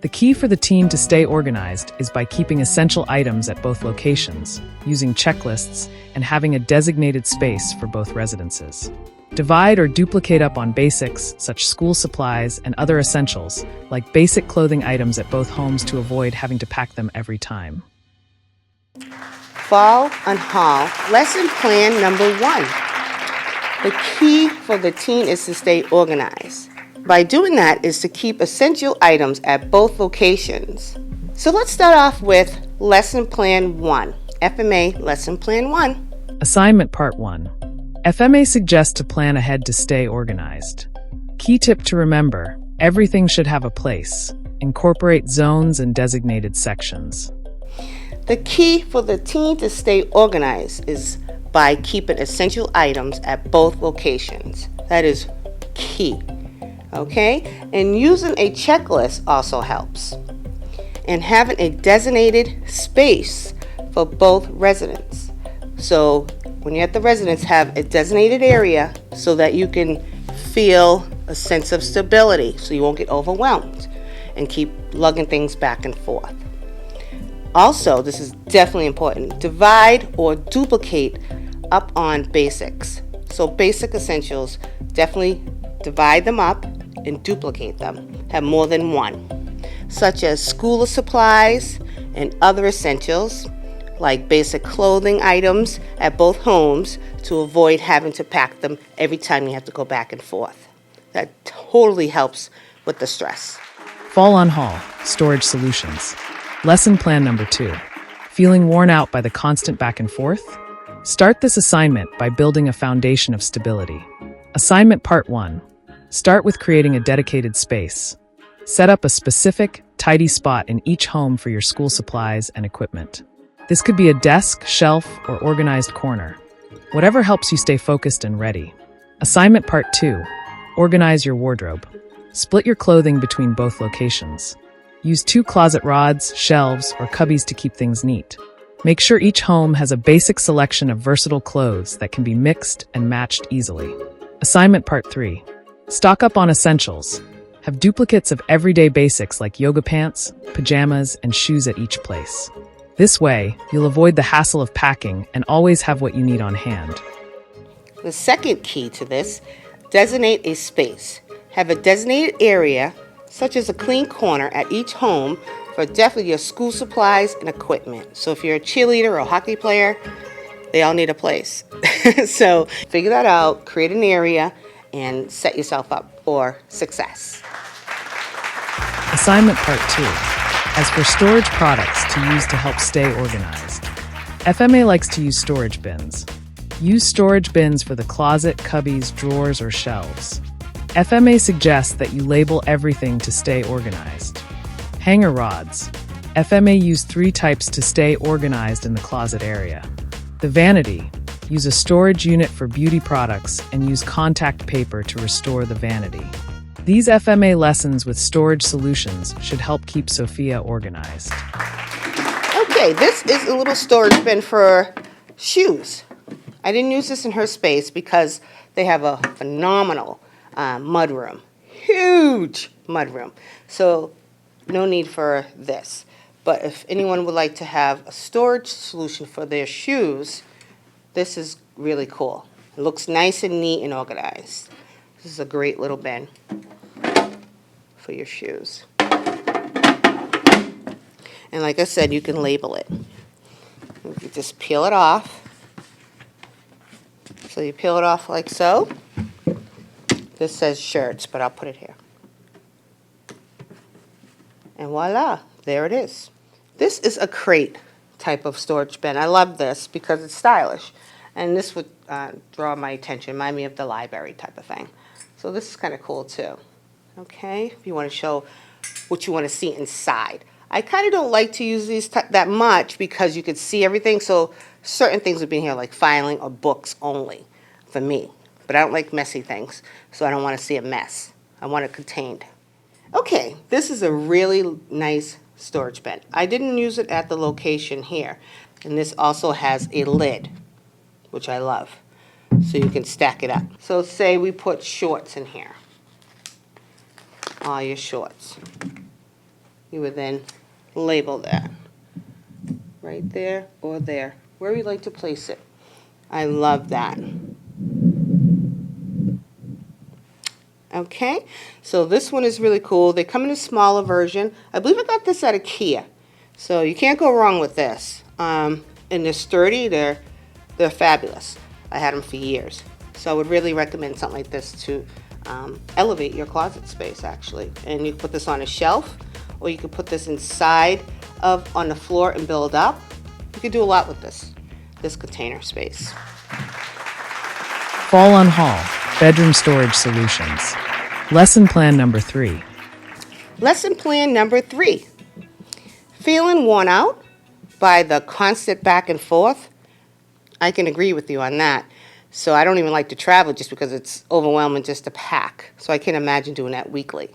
Speaker 7: The key for the team to stay organized is by keeping essential items at both locations, using checklists, and having a designated space for both residences. Divide or duplicate up on basics, such school supplies and other essentials, like basic clothing items at both homes to avoid having to pack them every time.
Speaker 3: Fall Un-Haul lesson plan number 1. The key for the teen is to stay organized. By doing that is to keep essential items at both locations. So let's start off with lesson plan 1, FMA lesson plan 1.
Speaker 7: Assignment Part 1. FMA suggests to plan ahead to stay organized. Key tip to remember, everything should have a place. Incorporate zones and designated sections.
Speaker 3: The key for the teen to stay organized is by keeping essential items at both locations. That is key. Okay? And using a checklist also helps. And having a designated space for both residents. So when you're at the residence, have a designated area so that you can feel a sense of stability so you won't get overwhelmed and keep lugging things back and forth. Also, this is definitely important, divide or duplicate up on basics. So basic essentials, definitely divide them up and duplicate them. Have more than one, such as school supplies and other essentials, like basic clothing items at both homes to avoid having to pack them every time you have to go back and forth. That totally helps with the stress.
Speaker 7: Fall Un-Haul, storage solutions. Lesson plan number 2. Feeling worn out by the constant back and forth? Start this assignment by building a foundation of stability. Assignment Part 1. Start with creating a dedicated space. Set up a specific, tidy spot in each home for your school supplies and equipment. This could be a desk, shelf, or organized corner. Whatever helps you stay focused and ready. Assignment Part 2. Organize your wardrobe. Split your clothing between both locations. Use 2 closet rods, shelves, or cubbies to keep things neat. Make sure each home has a basic selection of versatile clothes that can be mixed and matched easily. Assignment Part 3. Stock up on essentials. Have duplicates of everyday basics like yoga pants, pajamas, and shoes at each place. This way, you'll avoid the hassle of packing and always have what you need on hand.
Speaker 3: The second key to this, designate a space. Have a designated area, such as a clean corner at each home for definitely your school supplies and equipment. So if you're a cheerleader or a hockey player, they all need a place. So figure that out, create an area, and set yourself up for success.
Speaker 7: Assignment Part 2. As for storage products to use to help stay organized. FMA likes to use storage bins. Use storage bins for the closet, cubbies, drawers, or shelves. FMA suggests that you label everything to stay organized. Hanger rods. FMA use 3 types to stay organized in the closet area. The vanity. Use a storage unit for beauty products and use contact paper to restore the vanity. These FMA lessons with storage solutions should help keep Sophia organized.
Speaker 3: Okay, this is a little storage bin for shoes. I didn't use this in her space because they have a phenomenal mudroom. Huge mudroom. So no need for this. But if anyone would like to have a storage solution for their shoes, this is really cool. It looks nice and neat and organized. This is a great little bin for your shoes. And like I said, you can label it. You just peel it off. So you peel it off like so. This says shirts, but I'll put it here. And voila, there it is. This is a crate type of storage bin. I love this because it's stylish. And this would draw my attention, remind me of the library type of thing. So this is kind of cool too. Okay, if you want to show what you want to see inside. I kind of don't like to use these that much because you could see everything. So certain things would be in here like filing or books only for me. But I don't like messy things, so I don't want to see a mess. I want it contained. Okay, this is a really nice storage bin. I didn't use it at the location here. And this also has a lid, which I love. So you can stack it up. So say we put shorts in here. All your shorts. you would then label that. Right there or there, where you like to place it. I love that. Okay, so this one is really cool. They come in a smaller version. I believe I got this at IKEA. So you can't go wrong with this. And they're sturdy, they're fabulous. I had them for years. So I would really recommend something like this to elevate your closet space, actually. And you can put this on a shelf, or you could put this inside on the floor and build up. You could do a lot with this container space.
Speaker 7: Fall Un-Haul, bedroom storage solutions. Lesson plan number 3.
Speaker 3: Lesson plan number 3. Feeling worn out by the constant back and forth? I can agree with you on that. So I don't even like to travel just because it's overwhelming just to pack. So I can't imagine doing that weekly.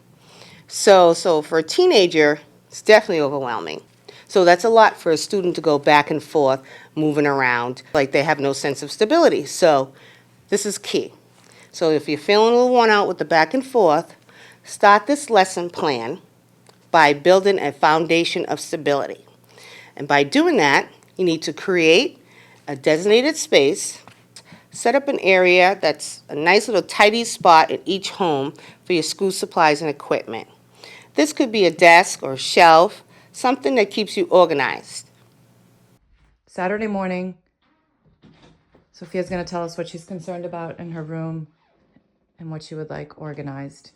Speaker 3: So for a teenager, it's definitely overwhelming. So that's a lot for a student to go back and forth, moving around, like they have no sense of stability. So this is key. So if you're feeling a little worn out with the back and forth, start this lesson plan by building a foundation of stability. And by doing that, you need to create a designated space, set up an area that's a nice little tidy spot in each home for your school supplies and equipment. This could be a desk or shelf, something that keeps you organized.
Speaker 5: Saturday morning, Sophia's going to tell us what she's concerned about in her room and what she would like organized.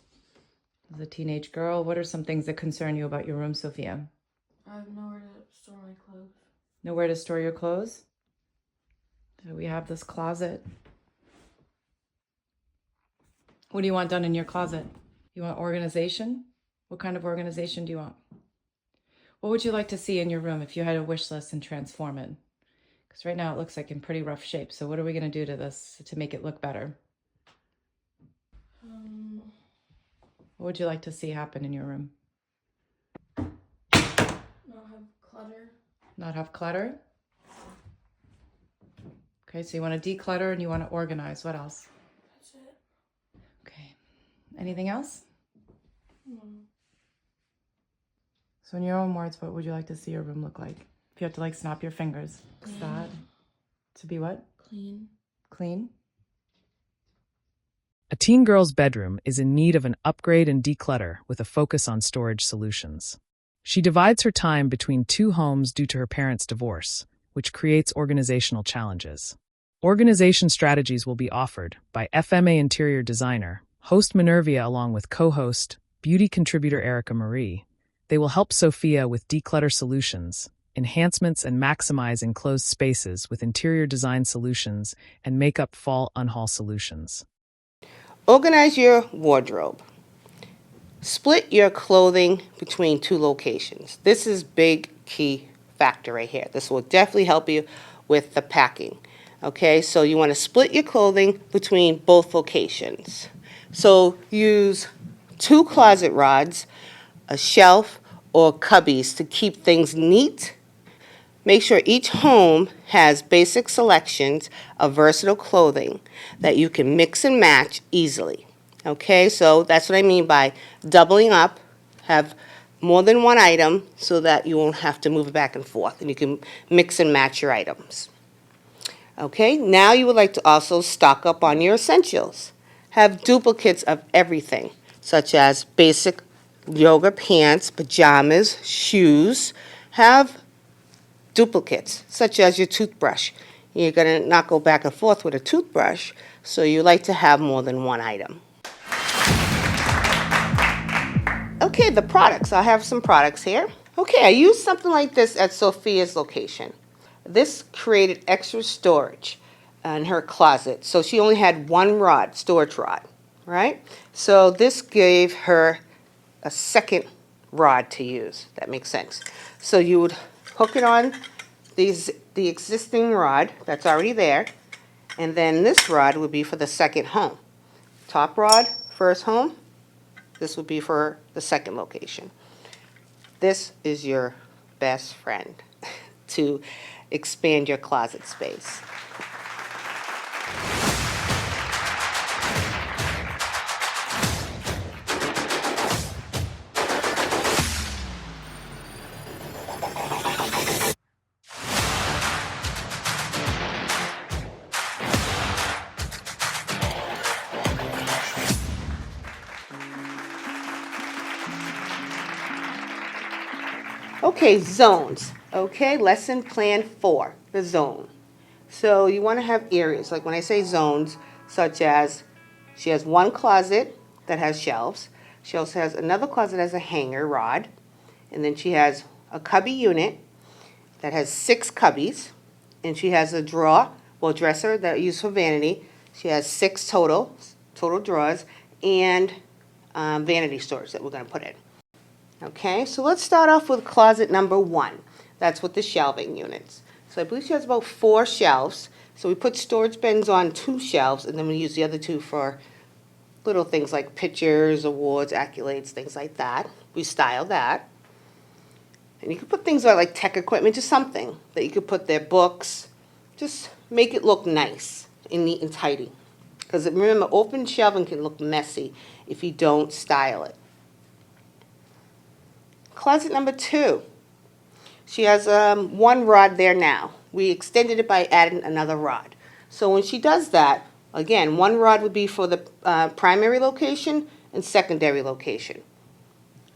Speaker 5: As a teenage girl, what are some things that concern you about your room, Sophia?
Speaker 9: I have nowhere to store my clothes.
Speaker 5: Nowhere to store your clothes? So we have this closet. What do you want done in your closet? You want organization? What kind of organization do you want? What would you like to see in your room if you had a wish list and transform it? Because right now it looks like in pretty rough shape. So what are we going to do to this to make it look better? What would you like to see happen in your room?
Speaker 9: Not have clutter.
Speaker 5: Not have clutter? Okay, so you want to declutter and you want to organize. What else?
Speaker 9: That's it.
Speaker 5: Okay. Anything else?
Speaker 9: No.
Speaker 5: So in your own words, what would you like to see your room look like? If you have to like snap your fingers. What's that? To be what?
Speaker 9: Clean.
Speaker 5: Clean?
Speaker 7: A teen girl's bedroom is in need of an upgrade and declutter with a focus on storage solutions. She divides her time between 2 homes due to her parents' divorce, which creates organizational challenges. Organization strategies will be offered by FMA interior designer, host Menervia along with co-host, beauty contributor Erika Marie. They will help Sophia with declutter solutions, enhancements and maximize enclosed spaces with interior design solutions and makeup fall un-haul solutions.
Speaker 3: Organize your wardrobe. Split your clothing between 2 locations. This is big key factor right here. This will definitely help you with the packing. Okay, so you want to split your clothing between both locations. So use 2 closet rods, a shelf, or cubbies to keep things neat. Make sure each home has basic selections of versatile clothing that you can mix and match easily. Okay, so that's what I mean by doubling up. Have more than one item so that you won't have to move it back and forth, and you can mix and match your items. Okay, now you would like to also stock up on your essentials. Have duplicates of everything, such as basic yoga pants, pajamas, shoes. Have duplicates, such as your toothbrush. You're going to not go back and forth with a toothbrush, so you like to have more than one item. Okay, the products. I have some products here. Okay, I used something like this at Sophia's location. This created extra storage in her closet. So she only had 1 rod, storage rod, right? So this gave her a second rod to use. That makes sense. So you would hook it on the existing rod that's already there, and then this rod would be for the second home. Top rod, first home. This would be for the second location. This is your best friend to expand your closet space. Okay, zones. Okay, lesson plan 4, the zone. So you want to have areas, like when I say zones, such as she has one closet that has shelves. She also has another closet that has a hanger rod. And then she has a cubby unit that has 6 cubbies. And she has a dresser that I use for vanity. She has 6 total drawers, and vanity storage that we're going to put in. Okay, so let's start off with closet number 1. That's with the shelving units. So I believe she has about 4 shelves. So we put storage bins on 2 shelves, and then we use the other 2 for little things like pictures, awards, accolades, things like that. We style that. And you can put things like tech equipment, just something that you could put there, books. Just make it look nice and neat and tidy. Because remember, open shelving can look messy if you don't style it. Closet number 2. She has 1 rod there now. We extended it by adding another rod. So when she does that, again, 1 rod would be for the primary location and secondary location.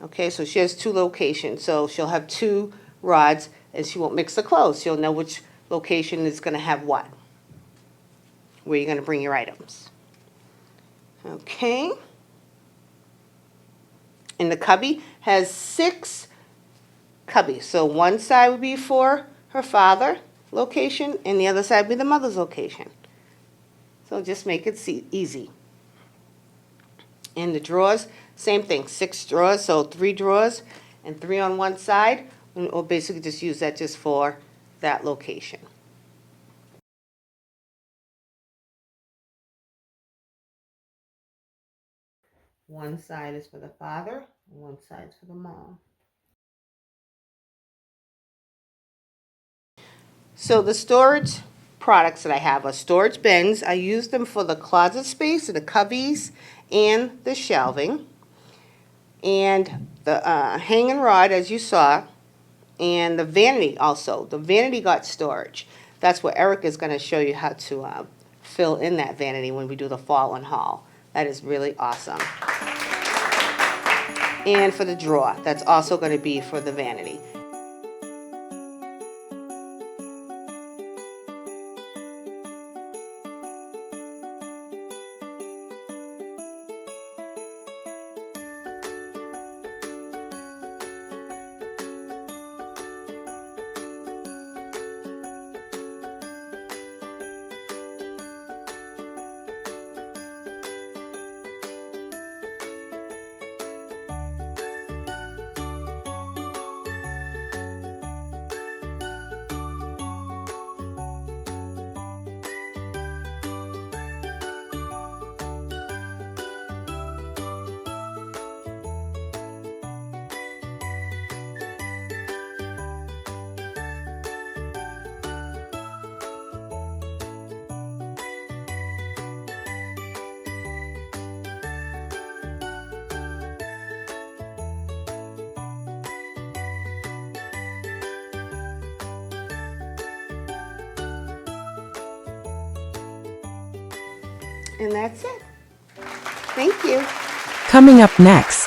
Speaker 3: Okay, so she has 2 locations. So she'll have 2 rods, and she won't mix the clothes. She'll know which location is going to have what, where you're going to bring your items. Okay. And the cubby has 6 cubbies. So one side would be for her father location, and the other side would be the mother's location. So just make it easy. And the drawers, same thing, 6 drawers, so 3 drawers and 3 on one side. And we'll basically just use that just for that location. One side is for the father, and one side is for the mom. So the storage products that I have are storage bins. I use them for the closet space, the cubbies, and the shelving. And the hanging rod, as you saw, and the vanity also. The vanity got storage. That's what Erika is going to show you how to fill in that vanity when we do the Fall Un-Haul. That is really awesome. And for the drawer, that's also going to be for the vanity. And that's it. Thank you.
Speaker 4: Coming up next.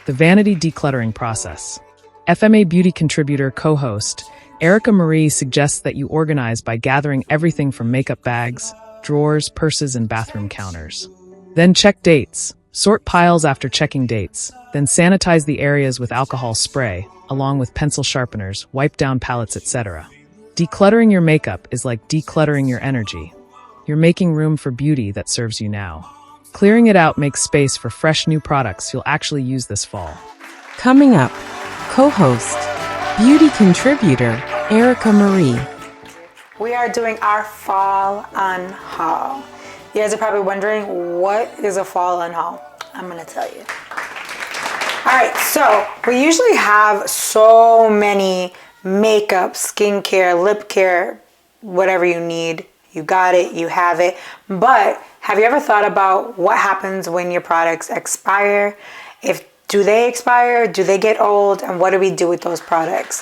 Speaker 7: The Vanity Decluttering Process. FMA Beauty contributor co-host Erika Marie suggests that you organize by gathering everything from makeup bags, drawers, purses, and bathroom counters. Then check dates. Sort piles after checking dates. Then sanitize the areas with alcohol spray, along with pencil sharpeners, wipe down palettes, etc. Decluttering your makeup is like decluttering your energy. You're making room for beauty that serves you now. Clearing it out makes space for fresh new products you'll actually use this fall.
Speaker 4: Coming up, co-host, beauty contributor, Erika Marie.
Speaker 6: We are doing our Fall Un-Haul. You guys are probably wondering, what is a Fall Un-Haul? I'm gonna tell you. All right, so we usually have so many makeup, skincare, lip care, whatever you need. You got it, you have it. But have you ever thought about what happens when your products expire? Do they expire? Do they get old? And what do we do with those products?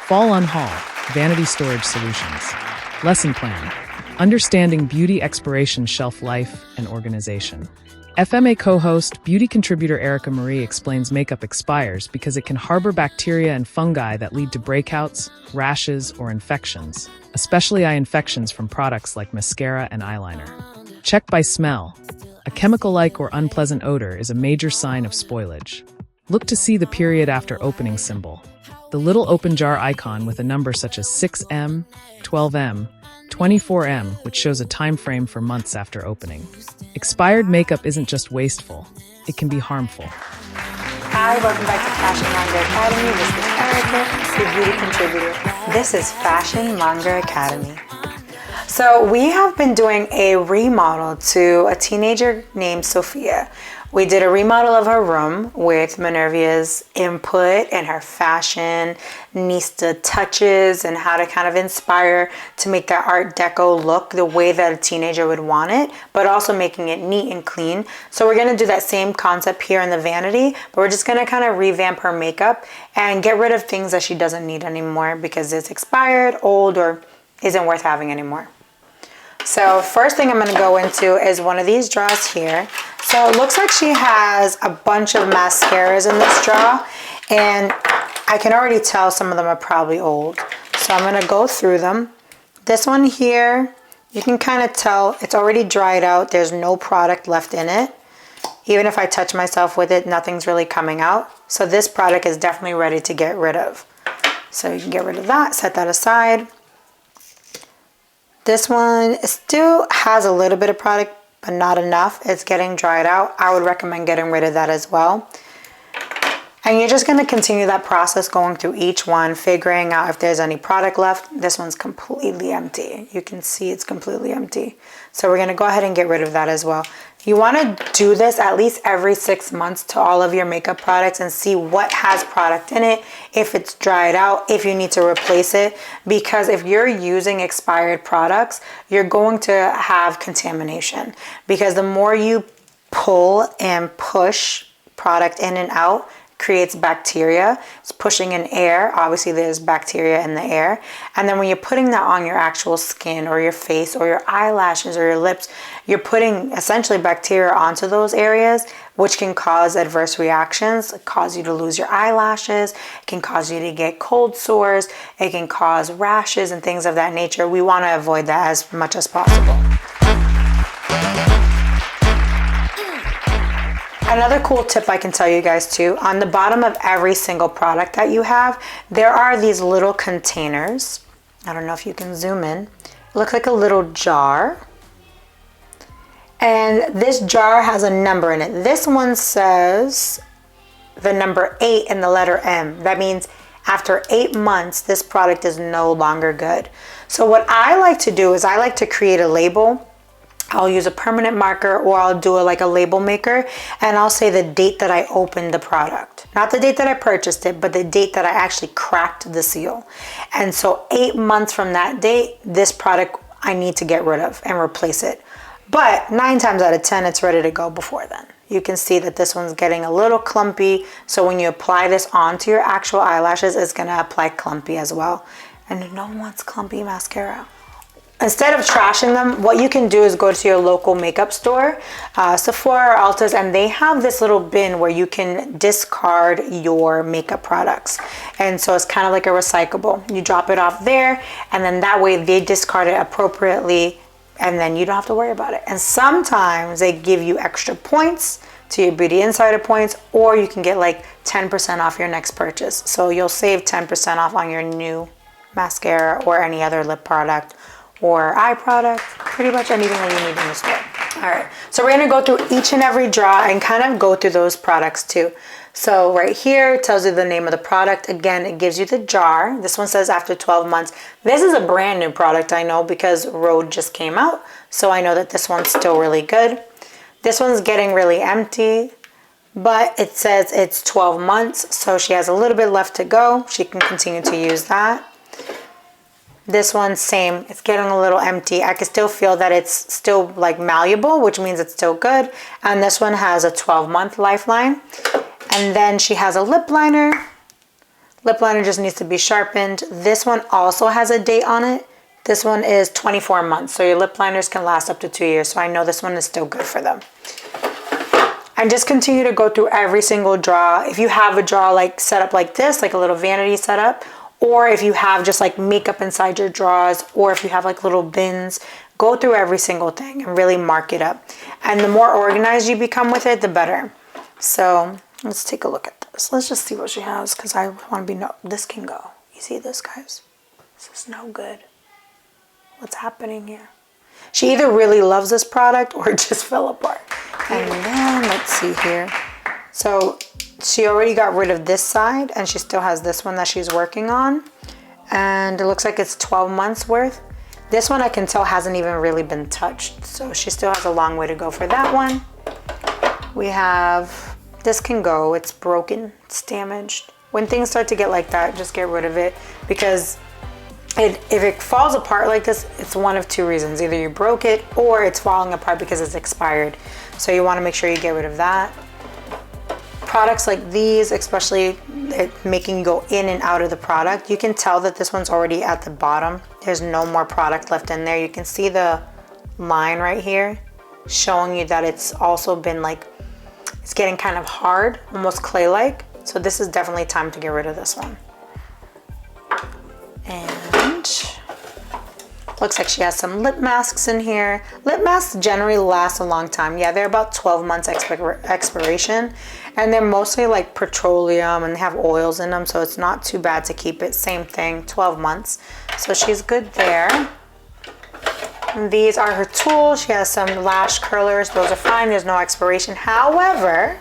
Speaker 7: Fall Un-Haul, Vanity Storage Solutions. Lesson plan. Understanding beauty expiration, shelf life, and organization. FMA co-host, beauty contributor Erika Marie explains makeup expires because it can harbor bacteria and fungi that lead to breakouts, rashes, or infections, especially eye infections from products like mascara and eyeliner. Check by smell. A chemical-like or unpleasant odor is a major sign of spoilage. Look to see the period after opening symbol. The little open jar icon with a number such as 6M, 12M, 24M, which shows a time frame for months after opening. Expired makeup isn't just wasteful, it can be harmful.
Speaker 6: Hi, welcome back to Fashion Monger Academy. This is Erika, your beauty contributor. This is Fashion Monger Academy. So we have been doing a remodel to a teenager named Sophia. We did a remodel of her room with Menervia's input and her fashionista touches and how to kind of inspire to make that Art Deco look the way that a teenager would want it, but also making it neat and clean. So we're going to do that same concept here in the vanity, but we're just going to kind of revamp her makeup and get rid of things that she doesn't need anymore because it's expired, old, or isn't worth having anymore. So first thing I'm going to go into is one of these drawers here. So it looks like she has a bunch of mascaras in this drawer, and I can already tell some of them are probably old. So I'm going to go through them. This one here, you can kind of tell it's already dried out. There's no product left in it. Even if I touch myself with it, nothing's really coming out. So this product is definitely ready to get rid of. So you can get rid of that, set that aside. This one still has a little bit of product, but not enough. It's getting dried out. I would recommend getting rid of that as well. And you're just going to continue that process going through each one, figuring out if there's any product left. This one's completely empty. You can see it's completely empty. So we're going to go ahead and get rid of that as well. You want to do this at least every 6 months to all of your makeup products and see what has product in it, if it's dried out, if you need to replace it. Because if you're using expired products, you're going to have contamination. Because the more you pull and push product in and out, creates bacteria. It's pushing in air. Obviously there's bacteria in the air. And then when you're putting that on your actual skin or your face or your eyelashes or your lips, you're putting essentially bacteria onto those areas, which can cause adverse reactions, cause you to lose your eyelashes. It can cause you to get cold sores. It can cause rashes and things of that nature. We want to avoid that as much as possible. Another cool tip I can tell you guys too, on the bottom of every single product that you have, there are these little containers. I don't know if you can zoom in. It looks like a little jar. And this jar has a number in it. This one says the number 8 and the letter M. That means after 8 months, this product is no longer good. So what I like to do is I like to create a label. I'll use a permanent marker or I'll do like a label maker, and I'll say the date that I opened the product. Not the date that I purchased it, but the date that I actually cracked the seal. And so 8 months from that date, this product I need to get rid of and replace it. But 9 times out of 10, it's ready to go before then. You can see that this one's getting a little clumpy. So when you apply this onto your actual eyelashes, it's gonna apply clumpy as well. And no one wants clumpy mascara. Instead of trashing them, what you can do is go to your local makeup store, Sephora or Ulta's, and they have this little bin where you can discard your makeup products. And so it's kind of like a recyclable. You drop it off there, and then that way they discard it appropriately, and then you don't have to worry about it. And sometimes they give you extra points to your Beauty Insider points, or you can get like 10% off your next purchase. So you'll save 10% off on your new mascara or any other lip product or eye product, pretty much anything that you need in the store. All right, so we're gonna go through each and every drawer and kind of go through those products too. So right here, it tells you the name of the product. Again, it gives you the jar. This one says after 12 months. This is a brand new product, I know, because Rhode just came out. So I know that this one's still really good. This one's getting really empty, but it says it's 12 months. So she has a little bit left to go. She can continue to use that. This one's same, it's getting a little empty. I can still feel that it's still like malleable, which means it's still good. And this one has a 12-month lifeline. And then she has a lip liner. Lip liner just needs to be sharpened. This one also has a date on it. This one is 24 months. So your lip liners can last up to 2 years. So I know this one is still good for them. And just continue to go through every single drawer. If you have a drawer like set up like this, like a little vanity setup, or if you have just like makeup inside your drawers, or if you have like little bins, go through every single thing and really mark it up. And the more organized you become with it, the better. So let's take a look at this. Let's just see what she has, because I want to be, no, this can go. You see this, guys? This is no good. What's happening here? She either really loves this product or it just fell apart. And then let's see here. So she already got rid of this side and she still has this one that she's working on. And it looks like it's 12 months worth. This one I can tell hasn't even really been touched. So she still has a long way to go for that one. We have, this can go, it's broken, it's damaged. When things start to get like that, just get rid of it, because if it falls apart like this, it's one of two reasons. Either you broke it or it's falling apart because it's expired. So you want to make sure you get rid of that. Products like these, especially making you go in and out of the product, you can tell that this one's already at the bottom. There's no more product left in there. You can see the line right here showing you that it's also been like, it's getting kind of hard, almost clay-like. So this is definitely time to get rid of this one. And looks like she has some lip masks in here. Lip masks generally last a long time. Yeah, they're about 12 months expiration, and they're mostly like petroleum and they have oils in them, so it's not too bad to keep it. Same thing, 12 months. So she's good there. And these are her tools. She has some lash curlers. Those are fine. There's no expiration. However,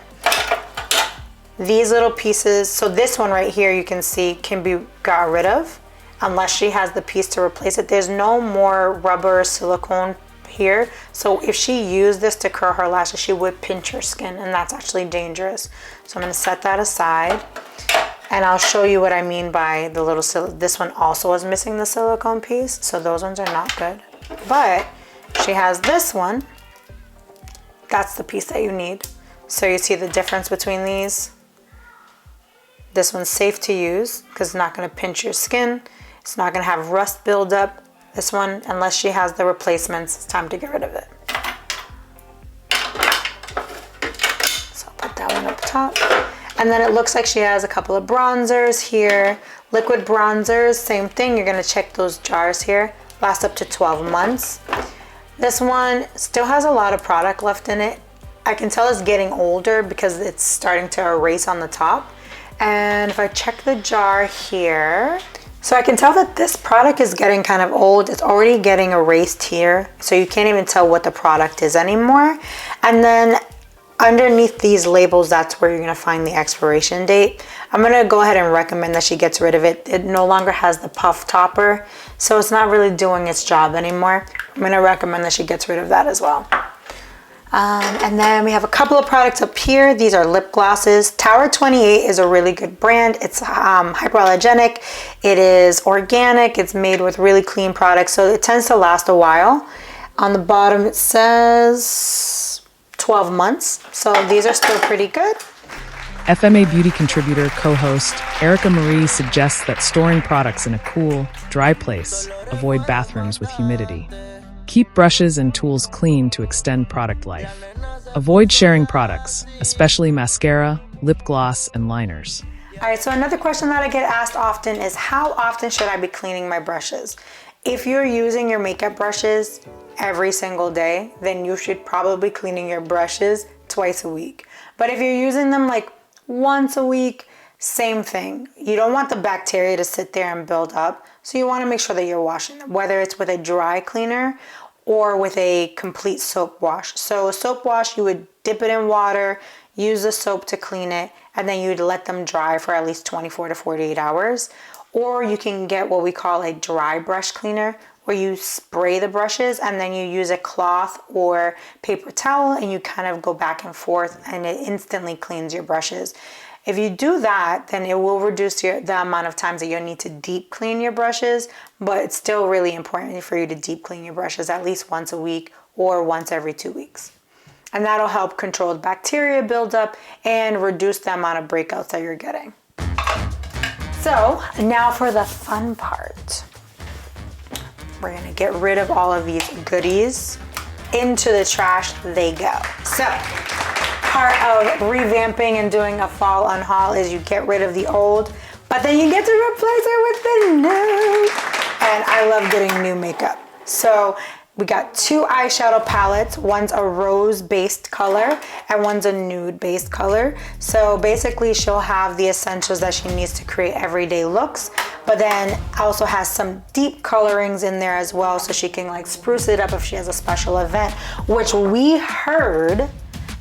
Speaker 6: these little pieces, so this one right here you can see can be got rid of unless she has the piece to replace it. There's no more rubber or silicone here. So if she used this to curl her lashes, she would pinch her skin, and that's actually dangerous. So I'm gonna set that aside, and I'll show you what I mean by the little, this one also is missing the silicone piece. So those ones are not good. But she has this one. That's the piece that you need. So you see the difference between these. This one's safe to use because it's not going to pinch your skin. It's not going to have rust build up. This one, unless she has the replacements, it's time to get rid of it. So I'll put that one up top. And then it looks like she has a couple of bronzers here. Liquid bronzers, same thing. You're going to check those jars here. Lasts up to 12 months. This one still has a lot of product left in it. I can tell it's getting older because it's starting to erase on the top. And if I check the jar here, so I can tell that this product is getting kind of old. It's already getting erased here, so you can't even tell what the product is anymore. And then underneath these labels, that's where you're gonna find the expiration date. I'm gonna go ahead and recommend that she gets rid of it. It no longer has the puff topper, so it's not really doing its job anymore. I'm gonna recommend that she gets rid of that as well. And then we have a couple of products up here. These are lip glosses. Tower 28 is a really good brand. It's hypoallergenic. It is organic. It's made with really clean products, so it tends to last a while. On the bottom it says 12 months. So these are still pretty good.
Speaker 7: FMA Beauty contributor, co-host Erika Marie suggests that storing products in a cool, dry place. Avoid bathrooms with humidity. Keep brushes and tools clean to extend product life. Avoid sharing products, especially mascara, lip gloss, and liners.
Speaker 6: All right, so another question that I get asked often is, how often should I be cleaning my brushes? If you're using your makeup brushes every single day, then you should probably be cleaning your brushes twice a week. But if you're using them like once a week, same thing. You don't want the bacteria to sit there and build up. So you want to make sure that you're washing them, whether it's with a dry cleaner or with a complete soap wash. So a soap wash, you would dip it in water, use the soap to clean it, and then you'd let them dry for at least 24 to 48 hours. Or you can get what we call a dry brush cleaner, where you spray the brushes and then you use a cloth or paper towel and you kind of go back and forth, and it instantly cleans your brushes. If you do that, then it will reduce the amount of times that you'll need to deep clean your brushes, but it's still really important for you to deep clean your brushes at least once a week or once every 2 weeks. And that'll help control the bacteria buildup and reduce the amount of breakouts that you're getting. So now for the fun part. We're gonna get rid of all of these goodies. Into the trash they go. So part of revamping and doing a fall un-haul is you get rid of the old, but then you get to replace it with the new. And I love getting new makeup. So we got 2 eyeshadow palettes. One's a rose-based color and one's a nude-based color. So basically she'll have the essentials that she needs to create everyday looks, but then also has some deep colorings in there as well, so she can like spruce it up if she has a special event, which we heard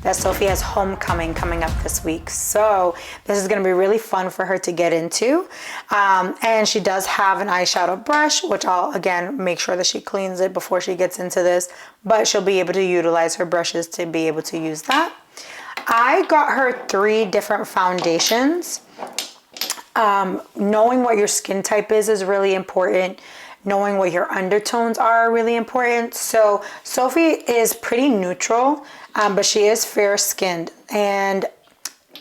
Speaker 6: that Sophie has homecoming coming up this week. So this is gonna be really fun for her to get into. And she does have an eyeshadow brush, which I'll again make sure that she cleans it before she gets into this, but she'll be able to utilize her brushes to be able to use that. I got her 3 different foundations. Knowing what your skin type is really important. Knowing what your undertones are really important. So Sophie is pretty neutral, but she is fair skinned, and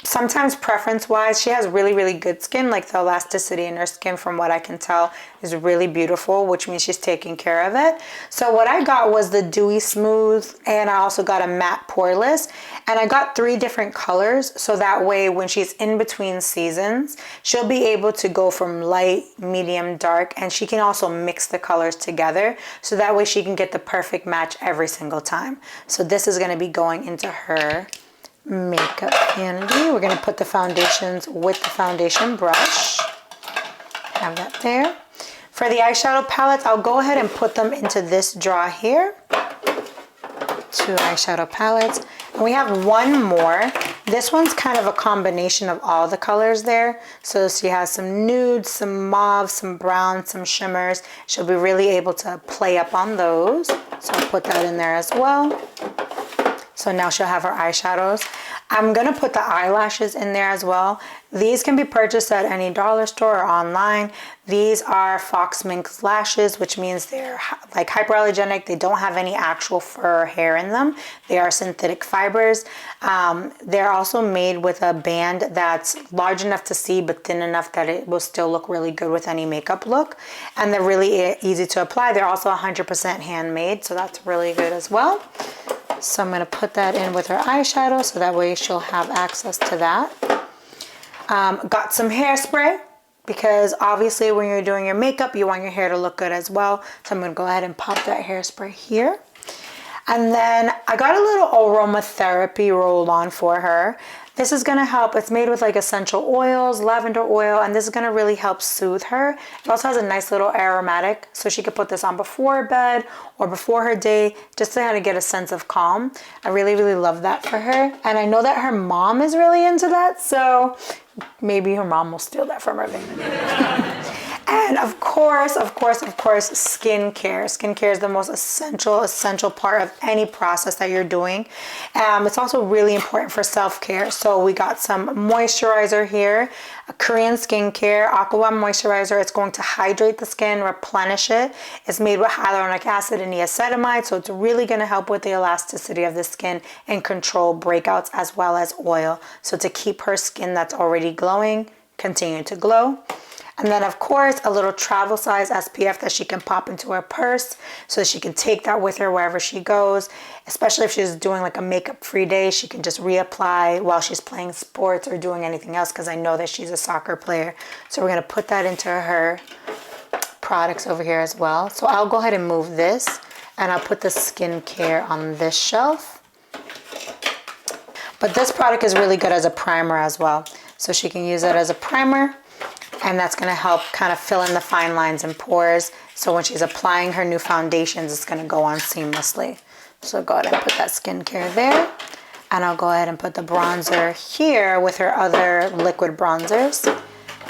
Speaker 6: sometimes preference wise she has really, really good skin. Like the elasticity in her skin, from what I can tell, is really beautiful, which means she's taking care of it. So what I got was the dewy smooth, and I also got a matte poreless, and I got 3 different colors, so that way when she's in between seasons she'll be able to go from light, medium, dark, and she can also mix the colors together, so that way she can get the perfect match every single time. So this is going to be going into her makeup vanity. We're going to put the foundations with the foundation brush. Have that there. For the eyeshadow palettes, I'll go ahead and put them into this drawer here. 2 eyeshadow palettes. And we have 1 more. This one's kind of a combination of all the colors there. So she has some nudes, some mauve, some brown, some shimmers. She'll be really able to play up on those. So I'll put that in there as well. So now she'll have her eyeshadows. I'm gonna put the eyelashes in there as well. These can be purchased at any dollar store or online. These are Fox Mink lashes, which means they're like hyperallergenic. They don't have any actual fur or hair in them. They are synthetic fibers. They're also made with a band that's large enough to see but thin enough that it will still look really good with any makeup look. And they're really easy to apply. They're also 100% handmade, so that's really good as well. So I'm going to put that in with her eyeshadow, so that way she'll have access to that. Got some hairspray, because obviously when you're doing your makeup you want your hair to look good as well. So I'm going to go ahead and pop that hairspray here. And then I got a little aromatherapy roll on for her. This is going to help. It's made with like essential oils, lavender oil, and this is going to really help soothe her. It also has a nice little aromatic, so she could put this on before bed or before her day, just to kind of get a sense of calm. I really, really love that for her. And I know that her mom is really into that, so maybe her mom will steal that from her vanity. And of course, skincare. Skincare is the most essential part of any process that you're doing. It's also really important for self-care. So we got some moisturizer here, a Korean skincare, Aqua moisturizer. It's going to hydrate the skin, replenish it. It's made with hyaluronic acid and niacinamide, so it's really going to help with the elasticity of the skin and control breakouts as well as oil. So to keep her skin that's already glowing, continue to glow. And then of course a little travel size SPF that she can pop into her purse, so she can take that with her wherever she goes, especially if she's doing like a makeup free day. She can just reapply while she's playing sports or doing anything else, because I know that she's a soccer player. So we're going to put that into her products over here as well. So I'll go ahead and move this, and I'll put the skincare on this shelf. But this product is really good as a primer as well, so she can use it as a primer. And that's going to help kind of fill in the fine lines and pores. So when she's applying her new foundations, it's going to go on seamlessly. So go ahead and put that skincare there. And I'll go ahead and put the bronzer here with her other liquid bronzers.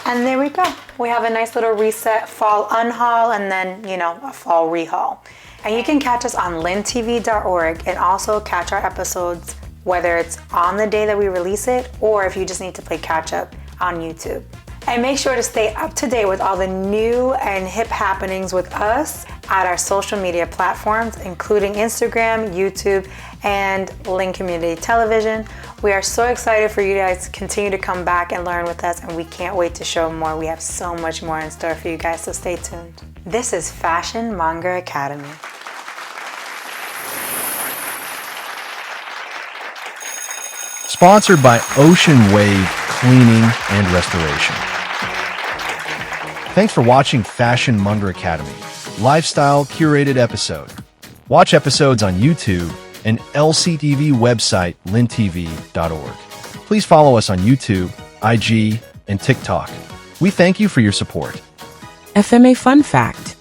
Speaker 6: And there we go. We have a nice little reset fall unhaul, and then, you know, a fall rehaul. And you can catch us on lintv.org, and also catch our episodes, whether it's on the day that we release it or if you just need to play catch up on YouTube. And make sure to stay up to date with all the new and hip happenings with us at our social media platforms, including Instagram, YouTube, and Link Community Television. We are so excited for you guys to continue to come back and learn with us, and we can't wait to show more. We have so much more in store for you guys, so stay tuned. This is Fashion Monger Academy.
Speaker 1: Sponsored by Ocean Wave Cleaning and Restoration. Thanks for watching Fashion Monger Academy, lifestyle curated episode. Watch episodes on YouTube and LCTV website lintv.org. Please follow us on YouTube, IG, and TikTok. We thank you for your support.
Speaker 4: FMA Fun Fact: